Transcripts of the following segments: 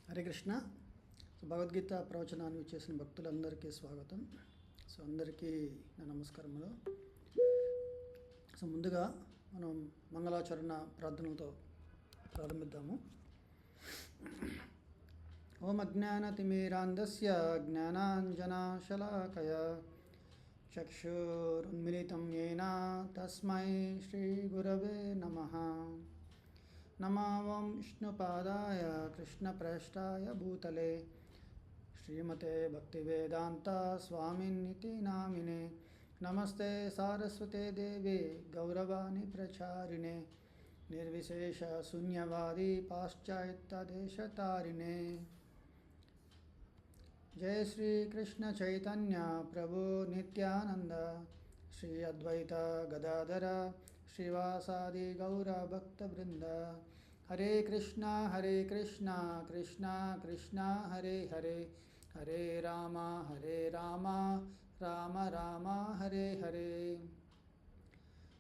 హరే కృష్ణ. భగవద్గీత ప్రవచనాన్ని చేసిన భక్తులందరికీ స్వాగతం. అందరికీ నా నమస్కారములు. ముందుగా మనం మంగళాచరణ ప్రార్థనలతో ప్రారంభిద్దాము. ఓం అజ్ఞానతిమిరాంధస్య జ్ఞానాంజనశలాకయ చక్షురున్మిలితం యేన తస్మై శ్రీగురవే నమః. నమో విష్ణుపాదాయ కృష్ణప్రేష్టాయ భూతలే శ్రీమతే భక్తివేదాంత స్వామినితి నామినే. నమస్తే సారస్వతే దేవే గౌరవాణి ప్రచారిణే నిర్విశేష శూన్యవాది పాశ్చాత్యదేశతారిణే. జయ శ్రీ కృష్ణ చైతన్య ప్రభు నిత్యానంద శ్రీ అద్వైత గదాధర శ్రీవాసాది గౌర భక్తవృంద. హరే కృష్ణ కృష్ణ కృష్ణ హరే హరే, హరే రామ రామ రామ హరే హరే.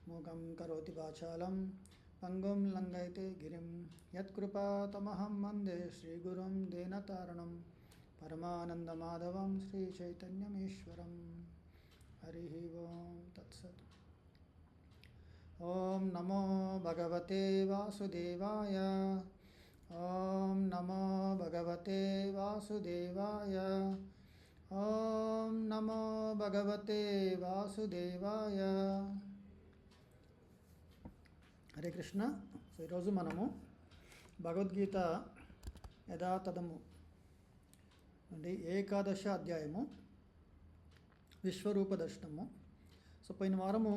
మూకం కరోతి వాచాలం పంగుం లంఘయతే గిరిం యత్కృపాతమహం వందే శ్రీగురుం దీనతారణం పరమానందమాధవం శ్రీచైతన్యమీశ్వరం. హరి ఓం తత్సత్. ఓం నమో భగవతే వాసుదేవాయ. ఓం నమో భగవతే వాసుదేవాయ. ఓం నమో భగవతే వాసుదేవాయ. హరే కృష్ణ. ఈరోజు మనము భగవద్గీత యథాతథము అంటే ఏకాదశ అధ్యాయము విశ్వరూప దర్శనము. పోయిన వారము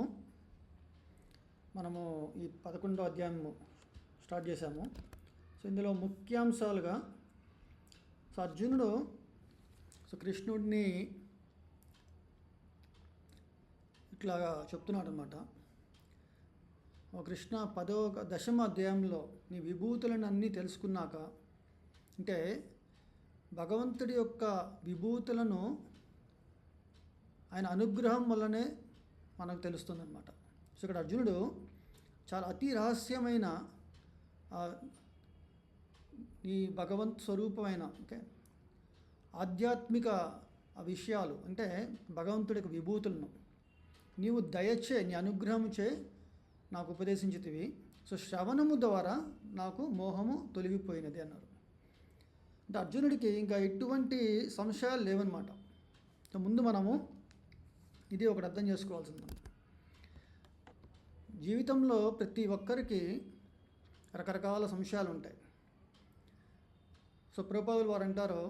మనము ఈ 11వ అధ్యాయము స్టార్ట్ చేశాము. ఇందులో ముఖ్యాంశాలుగా అర్జునుడు కృష్ణుడిని ఇట్లాగా చెప్తున్నాడు అనమాట. ఓ కృష్ణ, 10వ అధ్యాయంలో నీ విభూతులను అన్నీ తెలుసుకున్నాక, అంటే భగవంతుడి యొక్క విభూతులను ఆయన అనుగ్రహం వల్లనే మనకు తెలుస్తుందన్నమాట. ఇక్కడ అర్జునుడు చాలా అతి రహస్యమైన ఈ భగవంత్ స్వరూపమైన ఆధ్యాత్మిక విషయాలు, అంటే భగవంతుడి యొక్క విభూతులను నీవు దయచే, నీ అనుగ్రహముచే నాకు ఉపదేశించితివి. శ్రవణము ద్వారా నాకు మోహము తొలగిపోయినది అన్నారు. అంటే అర్జునుడికి ఇంకా ఎటువంటి సంశయాలు లేవన్నమాట. ముందు మనము ఇది ఒకటి అర్థం చేసుకోవాల్సింది. జీవితంలో ప్రతి ఒక్కరికి రకరకాల సంశయాలు ఉంటాయి. ప్రభుపాదులు వారు అంటారు,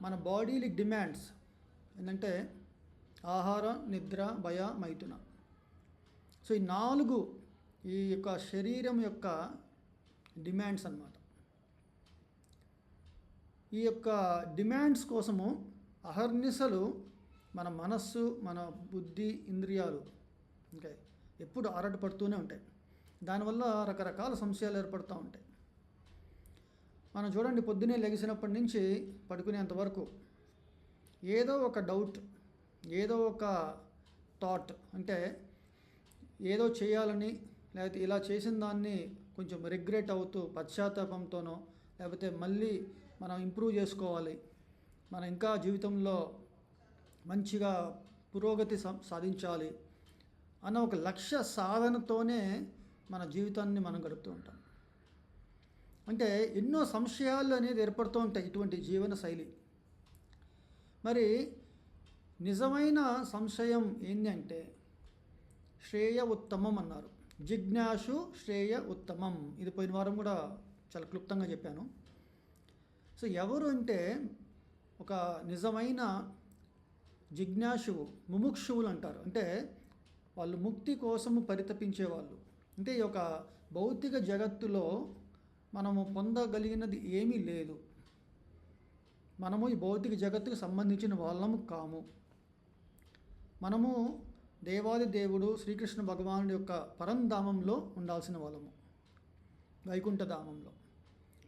మన బాడీలి డిమాండ్స్ ఏంటంటే ఆహార, నిద్ర, భయ, మైథున. ఈ 4 ఈ యొక్క శరీరం యొక్క డిమాండ్స్ అన్నమాట. ఈ యొక్క డిమాండ్స్ కోసము అహర్నిశలు మన మనస్సు, మన బుద్ధి, ఇంద్రియాలు ఎప్పుడు ఆరాటపడుతూనే ఉంటాయి. దానివల్ల రకరకాల సంశయాలు ఏర్పడుతూ ఉంటాయి. మనం చూడండి, పొద్దున్నే లెగిసినప్పటి నుంచి పడుకునేంత వరకు ఏదో ఒక డౌట్, ఏదో ఒక థాట్, అంటే ఏదో చేయాలని, లేకపోతే ఇలా చేసిన దాన్ని కొంచెం రిగ్రెట్ అవుతూ పశ్చాత్తాపంతోనో, లేకపోతే మళ్ళీ మనం ఇంప్రూవ్ చేసుకోవాలి, మనం ఇంకా జీవితంలో మంచిగా పురోగతి సాధించాలి అన్న ఒక లక్ష్య సాధనతోనే మన జీవితాన్ని మనం గడుపుతూ ఉంటాం. అంటే ఎన్నో సంశయాలు అనేది ఏర్పడుతూ ఉంటాయి ఇటువంటి జీవన శైలి. మరి నిజమైన సంశయం ఏంటంటే శ్రేయ ఉత్తమం అన్నారు. జిజ్ఞాసు శ్రేయ ఉత్తమం. ఇది పోయిన వారం కూడా చాలా క్లుప్తంగా చెప్పాను. ఎవరు అంటే ఒక నిజమైన జిజ్ఞాసువు, ముముక్షువులు అంటారు. అంటే వాళ్ళు ముక్తి కోసము పరితపించేవాళ్ళు. అంటే ఈ యొక్క భౌతిక జగత్తులో మనము పొందగలిగినది ఏమీ లేదు. మనము ఈ భౌతిక జగత్తుకు సంబంధించిన వాళ్ళము కాము. మనము దేవాది దేవుడు శ్రీకృష్ణ భగవానుడి యొక్క పరంధామంలో ఉండాల్సిన వాళ్ళము, వైకుంఠధామంలో.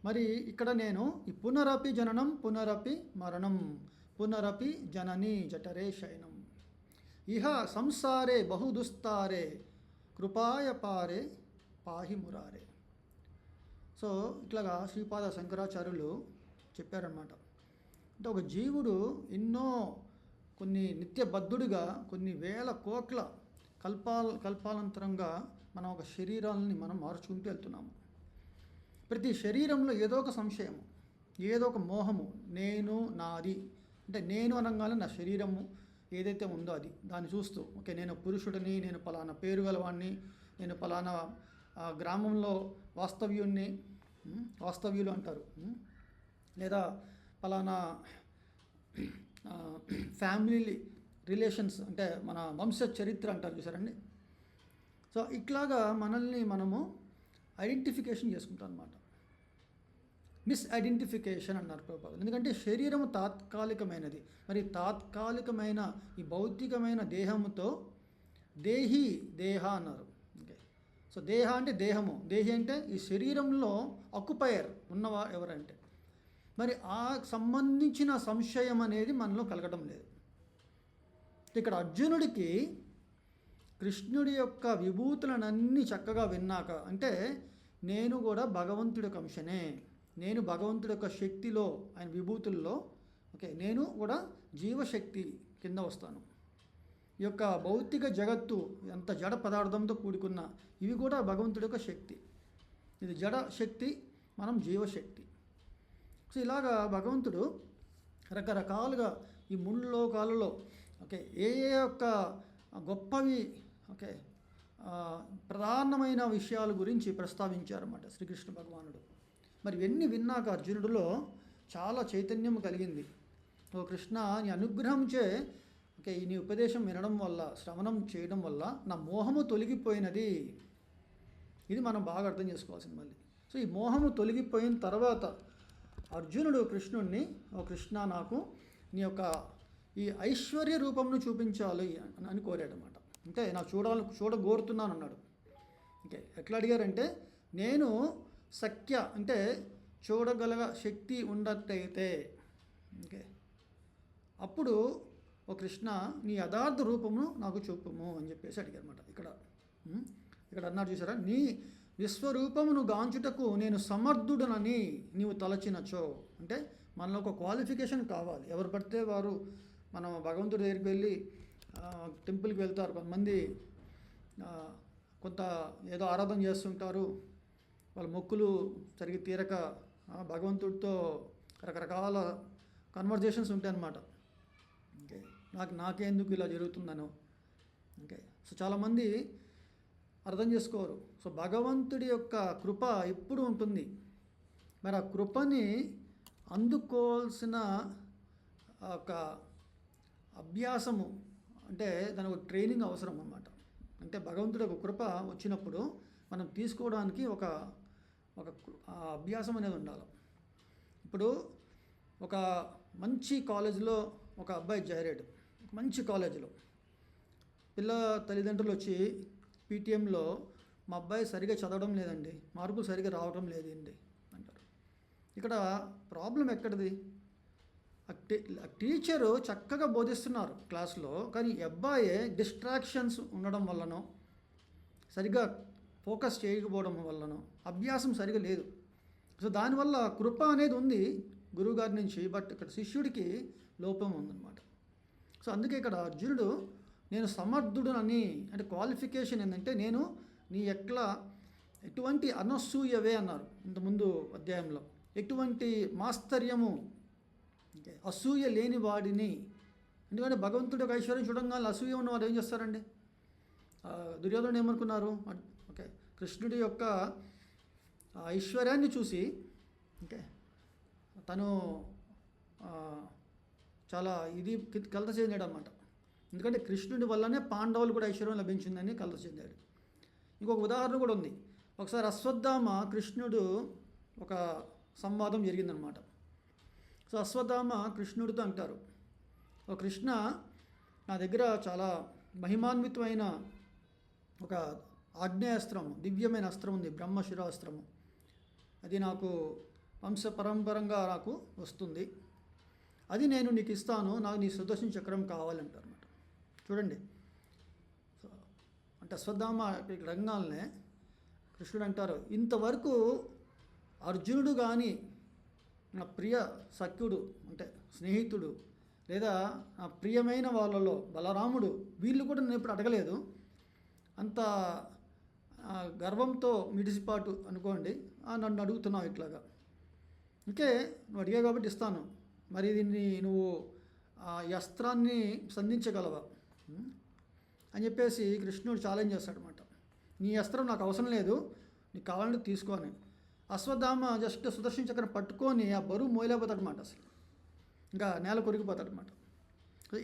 మరి ఇక్కడ నేను ఈ పునరపి జననం పునరపి మరణం పునరపి జనని జఠరే శయనం ఇహ సంసారే బహుదుస్తారే కృపాయ పారే పాహి మురారే. సో ఇట్లాగా శ్రీపాద శంకరాచార్యులు చెప్పారనమాట. అంటే ఒక జీవుడు ఎన్నో కొన్ని నిత్యబద్ధుడిగా కొన్ని వేల కోట్ల కల్పాలంతరంగా మనం ఒక శరీరాలని మనం మార్చుకుంటూ వెళ్తున్నాము. ప్రతి శరీరంలో ఏదో ఒక సంశయము, ఏదో ఒక మోహము, నేను నాది, అంటే నేను అనగానే నా శరీరము ఏదైతే ఉందో అది దాన్ని చూస్తూ ఓకే నేను పురుషుడిని, నేను పలానా పేరు గలవాడిని, నేను పలానా గ్రామంలో వాస్తవ్యులు అంటారు, లేదా పలానా ఫ్యామిలీ రిలేషన్స్ అంటే మన వంశ చరిత్ర అంటారు చూసారండి. సో ఇట్లాగా మనల్ని మనము ఐడెంటిఫికేషన్ చేసుకుంటాం అన్నమాట. మిస్ఐడెంటిఫికేషన్ అన్నారు ప్రభుపాదులు. ఎందుకంటే శరీరము తాత్కాలికమైనది. మరి తాత్కాలికమైన ఈ భౌతికమైన దేహముతో దేహ అన్నారు. ఓకే, సో దేహ అంటే దేహము, దేహి అంటే ఈ శరీరంలో ఆక్యుపైయర్ ఉన్నవా ఎవరంటే, మరి ఆ సంబంధించిన సంశయం అనేది మనలో కలగడం లేదు. ఇక్కడ అర్జునుడికి కృష్ణుడి యొక్క విభూతులనన్నీ చక్కగా విన్నాక, అంటే నేను కూడా భగవంతుడి యొక్క అంశనే, నేను భగవంతుడి యొక్క శక్తిలో ఆయన విభూతుల్లో ఓకే నేను కూడా జీవశక్తి కింద వస్తాను. ఈ యొక్క భౌతిక జగత్తు ఎంత జడ పదార్థంతో కూడుకున్న ఇవి కూడా భగవంతుడి యొక్క శక్తి. ఇది జడ శక్తి, మనం జీవశక్తి. సో ఇలాగా భగవంతుడు రకరకాలుగా ఈ మూడు లోకాలలో ఓకే ఏ యొక్క గొప్పవి ఓకే ప్రధానమైన విషయాల గురించి ప్రస్తావించారన్నమాట శ్రీకృష్ణ భగవానుడు. మరి ఇవన్నీ విన్నాక అర్జునుడిలో చాలా చైతన్యం కలిగింది. ఓ కృష్ణ, నీ అనుగ్రహంచే ఓకే నీ ఉపదేశం వినడం వల్ల, శ్రవణం చేయడం వల్ల నా మోహము తొలగిపోయినది. ఇది మనం బాగా అర్థం చేసుకోవాల్సింది మళ్ళీ. సో ఈ మోహము తొలగిపోయిన తర్వాత అర్జునుడు కృష్ణుడిని, ఓ కృష్ణ నాకు నీ యొక్క ఈ ఐశ్వర్య రూపంను చూపించాలి అని కోరాడనమాట. అంటే నాకు చూడగోరుతున్నాను అన్నాడు. ఓకే, ఎట్లా అడిగారంటే నేను సఖ్య అంటే చూడగల శక్తి ఉన్నట్టయితే ఓకే అప్పుడు ఓ కృష్ణ నీ యథార్థ రూపమును నాకు చూపుము అని చెప్పేసి అడిగారన్నమాట. ఇక్కడ అన్నారు చూసారా, నీ విశ్వరూపమును గాంచుటకు నేను సమర్థుడనని నీవు తలచినచో. అంటే మనలో ఒక క్వాలిఫికేషన్ కావాలి. ఎవరు పడితే వారు మనం భగవంతుడి దగ్గరికి వెళ్ళి టెంపుల్కి వెళ్తారు. కొంతమంది కొంత ఏదో ఆరాధన చేస్తుంటారు, వాళ్ళ మొక్కులు సరిగ్గా తీరక భగవంతుడితో రకరకాల కన్వర్జేషన్స్ ఉంటాయన్నమాట. ఓకే, నాకెందుకు ఇలా జరుగుతుందనో. ఓకే, సో చాలామంది అర్థం చేసుకోరు. సో భగవంతుడి యొక్క కృప ఎప్పుడు ఉంటుంది. మరి ఆ కృపని అందుకోవాల్సిన ఒక అభ్యాసము అంటే దాని ఒక ట్రైనింగ్ అవసరం అన్నమాట. అంటే భగవంతుడి ఒక కృప వచ్చినప్పుడు మనం తీసుకోవడానికి ఒక అభ్యాసం అనేది ఉండాలి. ఇప్పుడు ఒక మంచి కాలేజీలో ఒక అబ్బాయి చేరాడు, ఒక మంచి కాలేజీలో. పిల్ల తల్లిదండ్రులు వచ్చి పీటీఎంలో మా అబ్బాయి సరిగా చదవడం లేదండి, మార్కులు సరిగా రావడం లేదండి అంటారు. ఇక్కడ ప్రాబ్లం ఎక్కడిది? టీచరు చక్కగా బోధిస్తున్నారు క్లాస్లో, కానీ ఈ అబ్బాయి డిస్ట్రాక్షన్స్ ఉండడం వల్లనో, సరిగా ఫోకస్ చేయకపోవడం వల్లనో, అభ్యాసం సరిగా లేదు. సో దానివల్ల కృప అనేది ఉంది గురువుగారి నుంచి, బట్ ఇక్కడ శిష్యుడికి లోపం ఉందన్నమాట. సో అందుకే ఇక్కడ అర్జునుడు నేను సమర్థుడునని, అంటే క్వాలిఫికేషన్ ఏంటంటే నేను నీ ఎటువంటి అనసూయవే అన్నారు ఇంతకుముందు అధ్యాయంలో, ఎటువంటి మాస్తర్యము అసూయ లేని వాడిని. ఎందుకంటే భగవంతుడి యొక్క ఐశ్వర్యం చూడంగానే అసూయ ఉన్నవారు ఏం చేస్తారండి? దుర్యోధనుడు ఏమనుకున్నారు? ఓకే, కృష్ణుడి యొక్క ఐశ్వర్యాన్ని చూసి ఓకే తను చాలా కలత చెందాడు అన్నమాట. ఎందుకంటే కృష్ణుడి వల్లనే పాండవులు కూడా ఐశ్వర్యం లభించిందని కలత చెందాడు. ఇంకొక ఉదాహరణ కూడా ఉంది. ఒకసారి అశ్వత్థామ కృష్ణుడు ఒక సంవాదం జరిగిందనమాట. సో అశ్వత్థామ కృష్ణుడితో అంటారు, ఓ కృష్ణ, నా దగ్గర చాలా మహిమాన్వితమైన ఒక ఆగ్నేయాస్త్రం, దివ్యమైన అస్త్రం ఉంది, బ్రహ్మశిరాస్త్రము. అది నాకు వంశపరంపరంగా నాకు వస్తుంది, అది నేను నీకు ఇస్తాను, నాకు నీ సుదర్శన చక్రం కావాలంటారు అన్నమాట. చూడండి, అంటే అశ్వత్థామ రంగాలనే కృష్ణుడు అంటారు, ఇంతవరకు అర్జునుడు కానీ నా ప్రియ సఖ్యుడు అంటే స్నేహితుడు లేదా నా ప్రియమైన వాళ్ళలో బలరాముడు వీళ్ళు కూడా నేను ఎప్పుడు అడగలేదు. అంత గర్వంతో మిడిసిపాటు అనుకోండి, నన్ను అడుగుతున్నావు ఇట్లాగా, ఇంకే నువ్వు అడిగావు కాబట్టి ఇస్తాను, మరి దీన్ని నువ్వు ఈ అస్త్రాన్ని సంధించగలవా అని చెప్పేసి కృష్ణుడు ఛాలెంజ్ చేస్తాడనమాట. నీ అస్త్రం నాకు అవసరం లేదు, నీకు కావాలంటే తీసుకొని. అశ్వత్థామ జస్ట్ సుదర్శన చక్రం పట్టుకొని ఆ బరువు మోయలేకపోతాడనమాట, అసలు ఇంకా నేల కొరిగిపోతాడనమాట.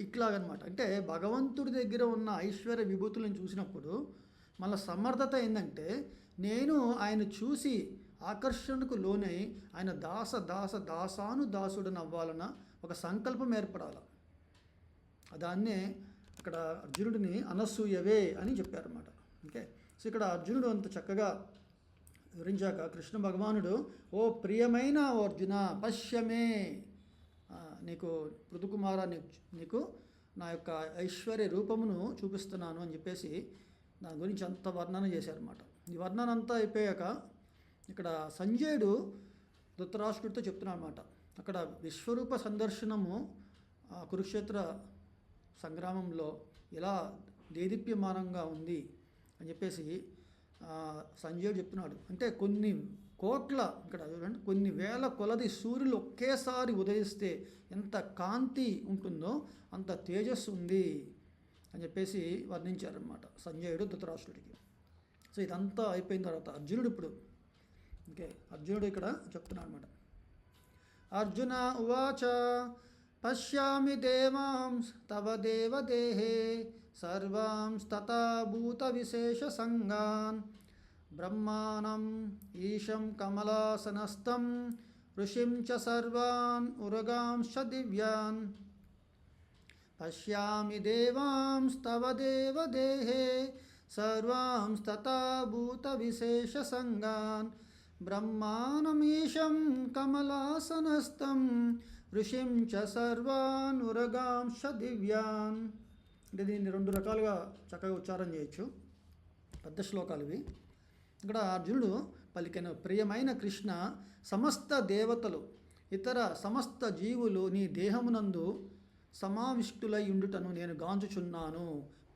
ఇట్లాగనమాట. అంటే భగవంతుడి దగ్గర ఉన్న ఐశ్వర్య విభూతులను చూసినప్పుడు మళ్ళీ సమర్థత ఏంటంటే నేను ఆయన చూసి ఆకర్షణకు లోనై ఆయన దాసాను అవ్వాలన్న ఒక సంకల్పం ఏర్పడాలి. దాన్నే అక్కడ అర్జునుడిని అనసూయవే అని చెప్పారన్నమాట. ఓకే, సో ఇక్కడ అర్జునుడు అంత చక్కగా వివరించాక కృష్ణ భగవానుడు, ఓ ప్రియమైన అర్జున పశ్యమే, నీకు పృథుకుమార నీకు నా యొక్క ఐశ్వర్య రూపమును చూపిస్తున్నాను అని చెప్పేసి దాని గురించి అంత వర్ణన చేశారన్నమాట. ఈ వర్ణన అంతా అయిపోయాక ఇక్కడ సంజయుడు ధృతరాష్ట్రుడితో చెప్తున్నాడు అనమాట. అక్కడ విశ్వరూప సందర్శనము కురుక్షేత్ర సంగ్రామంలో ఎలా దేదీప్యమానంగా ఉంది అని చెప్పేసి సంజయుడు చెప్తున్నాడు. అంటే కొన్ని కోట్ల, ఇక్కడ చూడండి, కొన్ని వేల కొలది సూర్యులు ఒకేసారి ఉదయిస్తే ఎంత కాంతి ఉంటుందో అంత తేజస్సు ఉంది అని చెప్పేసి వర్ణించారనమాట సంజయుడు ధృతరాష్ట్రుడికి. సో ఇదంతా అయిపోయిన తర్వాత అర్జునుడు ఇప్పుడు అర్జునుడు ఇక్కడ చెప్తున్నాడు అనమాట. అర్జున ఉవాచ పశ్యామి దేవాంస్ తవ దేవదేహే సర్వాంస్తథా భూత విశేష సంగాన్ బ్రహ్మాణం ఈశం కమలాసనస్థం ఋషిం చ సర్వాన్ ఉరగాంశ్చ దివ్యాన్. పశ్యామి దేవాంస్తవ దేవదేహే సర్వాంస్తథా భూత విశేష సంగాన్ బ్రహ్మాణమీశం కమలాసనస్థం ఋషిం చ సర్వాన్ ఉరగాంశ్చ దివ్యాన్. అంటే దీన్ని రెండు రకాలుగా చక్కగా ఉచ్చారం చేయొచ్చు, పెద్ద శ్లోకాలు ఇవి. ఇక్కడ అర్జునుడు పలికిన, ప్రియమైన కృష్ణ, సమస్త దేవతలు ఇతర సమస్త జీవులు నీ దేహమునందు సమావిష్టులై ఉండుటను నేను గాంచుచున్నాను.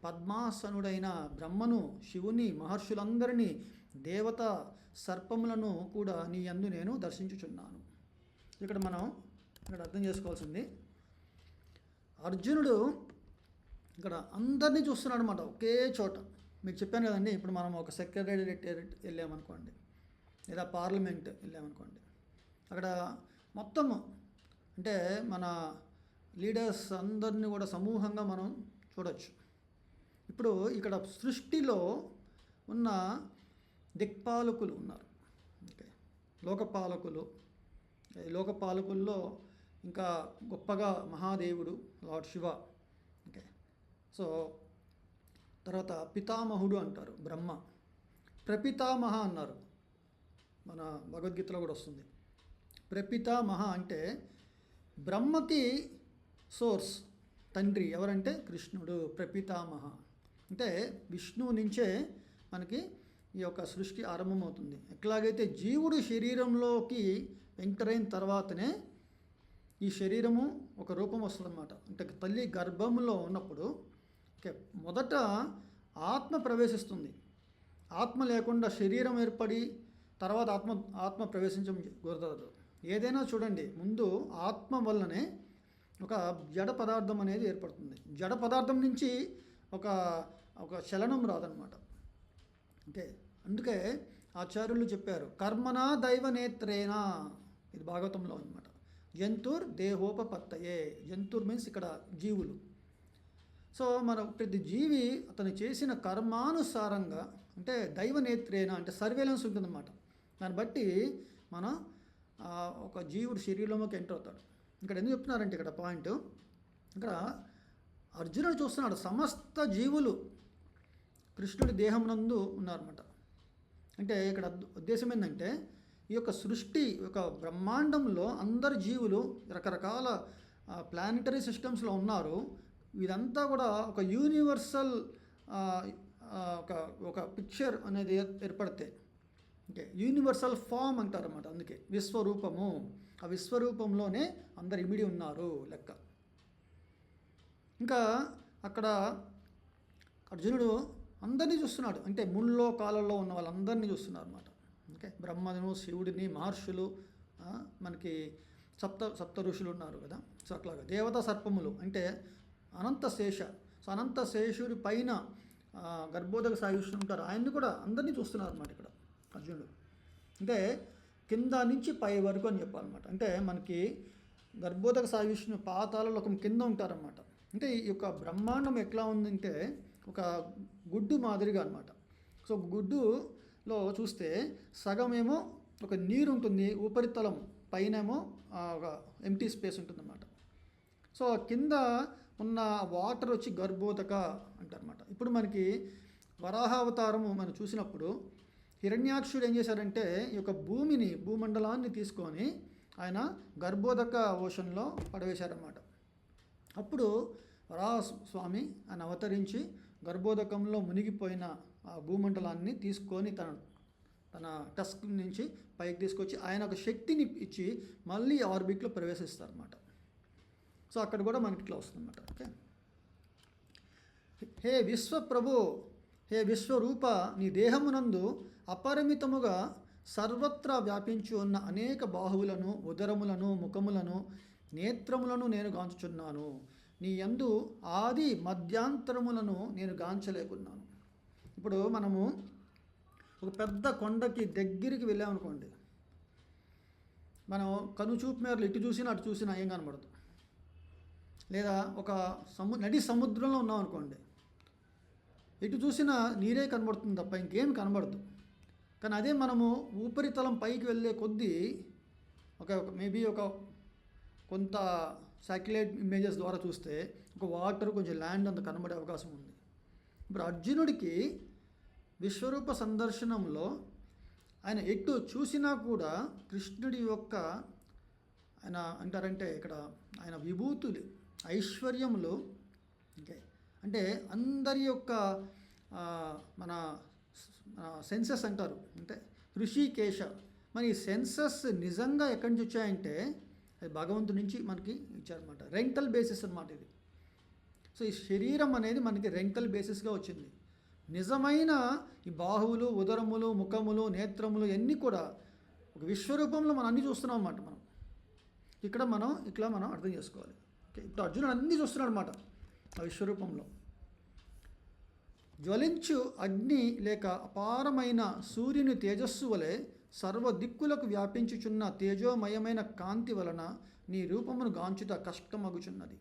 పద్మాసనుడైన బ్రహ్మను, శివుని, మహర్షులందరినీ, దేవత సర్పములను కూడా నీ యందు నేను దర్శించుచున్నాను. ఇక్కడ మనం అర్థం చేసుకోవాల్సింది, అర్జునుడు ఇక్కడ అందరినీ చూస్తున్నాడు అనమాట ఒకే చోట. మీకు చెప్పాను కదండి, ఇప్పుడు మనం ఒక సెక్రటేరియట్ వెళ్ళామనుకోండి లేదా పార్లమెంట్ వెళ్ళామనుకోండి, అక్కడ మొత్తము అంటే మన లీడర్స్ అందరినీ కూడా సమూహంగా మనం చూడవచ్చు. ఇప్పుడు ఇక్కడ సృష్టిలో ఉన్న దిక్పాలకులు ఉన్నారు, ఓకే, లోకపాలకుల్లో ఇంకా గొప్పగా మహాదేవుడు లార్డ్ శివ, ఓకే. సో తర్వాత పితామహుడు అంటారు బ్రహ్మ, ప్రపితామహ అన్నారు, మన భగవద్గీతలో కూడా వస్తుంది. ప్రపితామహ అంటే బ్రహ్మకి సోర్స్, తండ్రి ఎవరంటే కృష్ణుడు. ప్రపితామహ అంటే విష్ణువు నుంచే మనకి ఈ యొక్క సృష్టి ఆరంభమవుతుంది. ఎట్లాగైతే జీవుడు శరీరంలోకి ఎంటర్ అయిన తర్వాతనే ఈ శరీరము ఒక రూపం వస్తుందన్నమాట. అంటే తల్లి గర్భంలో ఉన్నప్పుడు మొదట ఆత్మ ప్రవేశిస్తుంది. ఆత్మ లేకుండా శరీరం ఏర్పడి తర్వాత ఆత్మ ప్రవేశించడం కుదరదు. ఏదైనా చూడండి, ముందు ఆత్మ వల్లనే ఒక జడ పదార్థం అనేది ఏర్పడుతుంది. జడ పదార్థం నుంచి ఒక చలనం రాదనమాట. ఓకే, అందుకే ఆచార్యులు చెప్పారు, కర్మనా దైవ నేత్రేనా, ఇది భాగవతంలో అనమాట. జంతుర్ దేహోపపత్తయే, జంతుర్ మీన్స్ ఇక్కడ జీవులు. సో మన ప్రతి జీవి అతను చేసిన కర్మానుసారంగా, అంటే దైవ నేత్రేన అంటే సర్వేలెన్స్ ఉంటుందన్నమాట. దాన్ని బట్టి మనం ఒక జీవుడు శరీరంలోకి ఎంటర్ అవుతాడు. ఇక్కడ ఎందుకు చెప్తున్నారంటే ఇక్కడ పాయింట్, ఇక్కడ అర్జునుడు చూస్తున్నాడు సమస్త జీవులు కృష్ణుడి దేహం నందు ఉన్నారన్నమాట. అంటే ఇక్కడ ఉద్దేశం ఏంటంటే ఈ యొక్క సృష్టి ఒక బ్రహ్మాండంలో అందరు జీవులు రకరకాల ప్లానిటరీ సిస్టమ్స్లో ఉన్నారు. ఇదంతా కూడా ఒక యూనివర్సల్ ఒక పిక్చర్ అనేది ఏర్పడితే ఓకే, యూనివర్సల్ ఫామ్ అంటారన్నమాట. అందుకే విశ్వరూపము, ఆ విశ్వరూపంలోనే అందరు ఇమిడి ఉన్నారు లెక్క. ఇంకా అక్కడ అర్జునుడు అందరినీ చూస్తున్నాడు, అంటే ముల్లోకాలలో ఉన్న వాళ్ళందరినీ చూస్తున్నారు అనమాట. ఓకే, బ్రహ్మను, శివుడిని, మహర్షులు, మనకి సప్త ఋషులు ఉన్నారు కదా. సో అట్లాగా దేవతా సర్పములు అంటే అనంత శేష. సో అనంత శేషుడి పైన గర్భోదక సాయుష్యుడు ఉంటారు, ఆయన్ని కూడా అందరినీ చూస్తున్నారు అనమాట ఇక్కడ అర్జునుడు. అంటే కింద నుంచి పై వరకు అని చెప్పాలన్నమాట. అంటే మనకి గర్భోదక సాయుష్యుని పాతాళ లోకం కింద ఉంటారన్నమాట. అంటే ఈ యొక్క బ్రహ్మాండం ఎట్లా ఉందంటే ఒక గుడ్డు మాదిరిగా అనమాట. సో గుడ్డులో చూస్తే సగమేమో ఒక నీరు ఉంటుంది, ఉపరితలం పైనేమో ఒక ఎంటీ స్పేస్ ఉంటుందన్నమాట. సో కింద ఉన్న వాటర్ వచ్చి గర్భోదక అంటారన్నమాట. ఇప్పుడు మనకి వరాహావతారము మనం చూసినప్పుడు హిరణ్యాక్షుడు ఏం చేశారంటే ఈ యొక్క భూమండలాన్ని తీసుకొని ఆయన గర్భోదక ఓషన్లో పడవేశారన్నమాట. అప్పుడు వరాహస్వామి ఆయన అవతరించి గర్భోదకంలో మునిగిపోయిన ఆ భూమండలాన్ని తీసుకొని తన టస్క్ నుంచి పైకి తీసుకొచ్చి ఆయన ఒక శక్తిని ఇచ్చి మళ్ళీ ఆర్బిట్లో ప్రవేశిస్తారన్నమాట. సో అక్కడ కూడా మనకి ఇట్లా వస్తుందన్నమాట. ఓకే, హే విశ్వప్రభు, హే విశ్వరూప, నీ దేహమునందు అపరిమితముగా సర్వత్రా వ్యాపించి ఉన్న అనేక బాహువులను, ఉదరములను, ముఖములను, నేత్రములను నేను గాంచుచున్నాను. నీ యందు ఆది మధ్యాంతరములను నేను గాంచలేకున్నాను. ఇప్పుడు మనము ఒక పెద్ద కొండకి దగ్గరికి వెళ్ళామనుకోండి, మనం కనుచూపు మేరలు ఇటు చూసినా అటు చూసినా ఏం కనబడదు. లేదా ఒక నడి సముద్రంలో ఉన్నాం అనుకోండి, ఎటు చూసినా నీరే కనబడుతుంది తప్ప ఇంకేం కనబడదు. కానీ అదే మనము ఉపరితలం పైకి వెళ్ళే కొద్దీ మేబీ కొంత శాటిలైట్ ఇమేజెస్ ద్వారా చూస్తే ఒక వాటర్, కొంచెం ల్యాండ్ అంత కనబడే అవకాశం ఉంది. ఇప్పుడు అర్జునుడికి విశ్వరూప సందర్శనంలో ఆయన ఎటు చూసినా కూడా కృష్ణుడి యొక్క ఆయన అంటారంటే ఇక్కడ ఆయన విభూతులు, ఐశ్వర్యములు, ఓకే, అంటే అందరి యొక్క మన సెన్సెస్ అంటారు, అంటే ఋషికేశ. మరి ఈ సెన్సెస్ నిజంగా ఎక్కడి నుంచి వచ్చాయంటే అది భగవంతుడి నుంచి మనకి ఇచ్చారనమాట. రెంటల్ బేసిస్ అనమాట ఇది. సో ఈ శరీరం అనేది మనకి రెంటల్ బేసిస్గా వచ్చింది. నిజమైన ఈ బాహువులు, ఉదరములు, ముఖములు, నేత్రములు ఇవన్నీ కూడా ఒక విశ్వరూపంలో మనం అన్నీ చూస్తున్నాం అన్నమాట. మనం ఇట్లా మనం అర్థం చేసుకోవాలి. ఓకే, ఇప్పుడు అర్జునుడు అన్నీ చూస్తున్నాడు అన్నమాట ఆ విశ్వరూపంలో. జ్వలించు అగ్ని లేక అపారమైన సూర్యుని తేజస్సు వలె సర్వ దిక్కులకు వ్యాపించుచున్న తేజోమయమైన కాంతి వలన నీ రూపమును గాంచుట కష్టమగుచున్నది.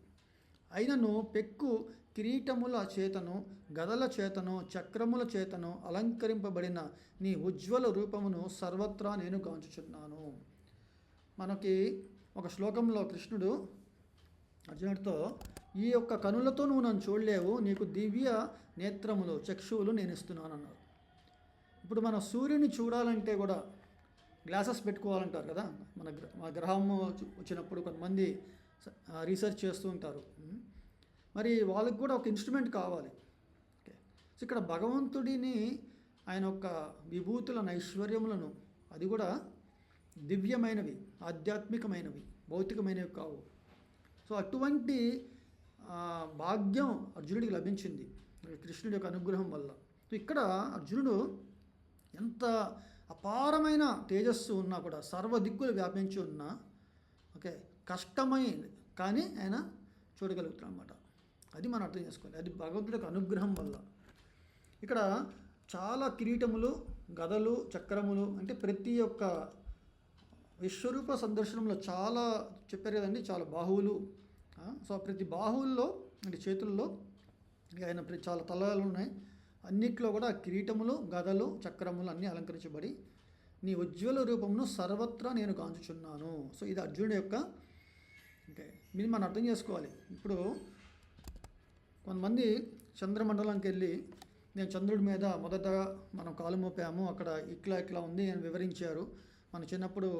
అయినను పెక్కు కిరీటముల చేతను, గదల చేతను, చక్రముల చేతను అలంకరింపబడిన నీ ఉజ్వల రూపమును సర్వత్రా నేను గాంచుచున్నాను. మనకి ఒక శ్లోకంలో కృష్ణుడు అర్జునుడితో, ఈ యొక్క కనులతో నువ్వు నన్ను చూడలేవు, నీకు దివ్య నేత్రములు, చక్షువులు నేను ఇస్తున్నాను అన్నారు. ఇప్పుడు మన సూర్యుని చూడాలంటే కూడా గ్లాసెస్ పెట్టుకోవాలంటారు కదా. మన గ్రహము వచ్చినప్పుడు కొంతమంది రీసెర్చ్ చేస్తూ ఉంటారు. మరి వాళ్ళకి కూడా ఒక ఇన్స్ట్రుమెంట్ కావాలి. ఓకే, సో ఇక్కడ భగవంతుడిని ఆయన యొక్క విభూతులను, ఐశ్వర్యములను, అది కూడా దివ్యమైనవి, ఆధ్యాత్మికమైనవి, భౌతికమైనవి కావు. సో అటువంటి భాగ్యం అర్జునుడికి లభించింది కృష్ణుడి యొక్క అనుగ్రహం వల్ల. సో ఇక్కడ అర్జునుడు ఎంత అపారమైన తేజస్సు ఉన్నా కూడా, సర్వ దిక్కులు వ్యాపించి ఉన్నా, ఓకే, కష్టమైంది కానీ ఆయన చూడగలుగుతున్నాడు అన్నమాట. అది మనం అర్థం చేసుకోవాలి. అది భగవంతుడి యొక్క అనుగ్రహం వల్ల. ఇక్కడ చాలా కిరీటములు, గదలు, చక్రములు, అంటే ప్రతి ఒక్క విశ్వరూప సందర్శనంలో చాలా చెప్పారు కదండి, చాలా బాహువులు. సో ప్రతి బాహువుల్లో అంటే చేతుల్లో ఆయన చాలా తలలు ఉన్నాయి. అన్నిట్లో కూడా కిరీటములు, గదలు, చక్రములు అన్నీ అలంకరించబడి నీ ఉజ్వల రూపమును సర్వత్రా నేను గాంచుచున్నాను. సో ఇది అర్జునుడి యొక్క, ఓకే, మీరు మనం అర్థం చేసుకోవాలి. ఇప్పుడు కొంతమంది చంద్రమండలంకి వెళ్ళి నేను చంద్రుడి మీద మొదట మనం కాలు మోపాము, అక్కడ ఇట్లా ఉంది అని వివరించారు. మన చిన్నప్పుడు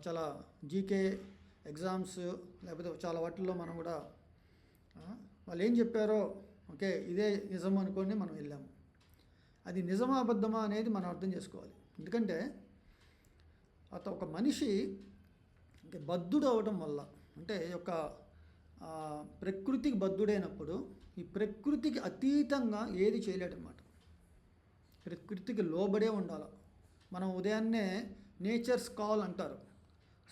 చాలా జీకే ఎగ్జామ్స్ లేకపోతే చాలా వాటిల్లో మనం కూడా వాళ్ళు ఏం చెప్పారో, ఓకే, ఇదే నిజం అనుకొని మనం వెళ్ళాము. అది నిజమా అబద్ధమా అనేది మనం అర్థం చేసుకోవాలి. ఎందుకంటే ఒక మనిషి బద్ధుడు అవడం వల్ల, అంటే ఒక ప్రకృతికి బద్ధుడైనప్పుడు ఈ ప్రకృతికి అతీతంగా ఏది చేయలేడనమాట. ప్రకృతికి లోబడే ఉండాలి. మనం ఉదయాన్నే నేచర్స్ కాల్ అంటారు.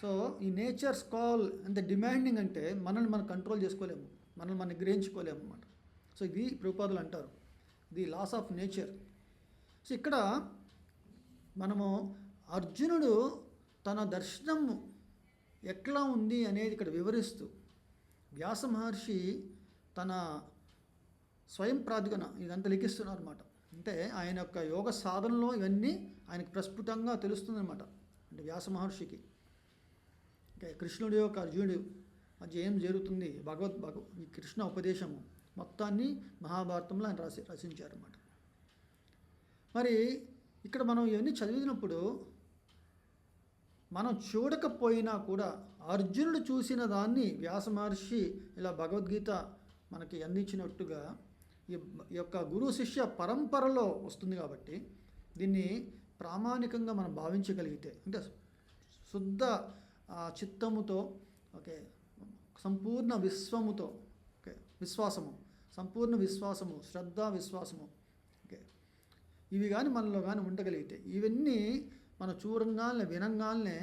సో ఈ నేచర్స్ కాల్ అంత డిమాండింగ్ అంటే మనల్ని మనం కంట్రోల్ చేసుకోలేము, మనల్ని మనం గ్రహించుకోలేము అన్నమాట. సో ఇది ప్రభుపాదులు అంటారు, the laws of nature. So ఇక్కడ మనము అర్జునుడు తన దర్శనం ఎట్లా ఉంది అనేది ఇక్కడ వివరిస్తూ వ్యాస మహర్షి తన స్వయం ప్రాతిపదికన ఇదంతా లిఖిస్తున్నారు అనమాట. అంటే ఆయన యొక్క యోగ సాధనలో ఇవన్నీ ఆయనకు ప్రస్ఫుటంగా తెలుస్తుందన్నమాట. అంటే వ్యాస మహర్షికి కృష్ణుడి యొక్క అర్జునుడు మధ్య ఏం జరుగుతుంది, ఈ కృష్ణ ఉపదేశము మొత్తాన్ని మహాభారతంలో ఆయన రచించారన్నమాట. మరి ఇక్కడ మనం ఇవన్నీ చదివినప్పుడు మనం చూడకపోయినా కూడా అర్జునుడు చూసిన దాన్ని వ్యాస మహర్షి ఇలా భగవద్గీత మనకి అందించినట్టుగా ఈ యొక్క గురు శిష్య పరంపరలో వస్తుంది. కాబట్టి దీన్ని ప్రామాణికంగా మనం భావించగలిగితే, అంటే శుద్ధ చిత్తముతో, సంపూర్ణ విశ్వముతో, సంపూర్ణ విశ్వాసము, శ్రద్ధ విశ్వాసము, ఇవి కానీ మనలో కానీ ఉండగలిగితే, ఇవన్నీ మనం చూడంగానే వినంగానే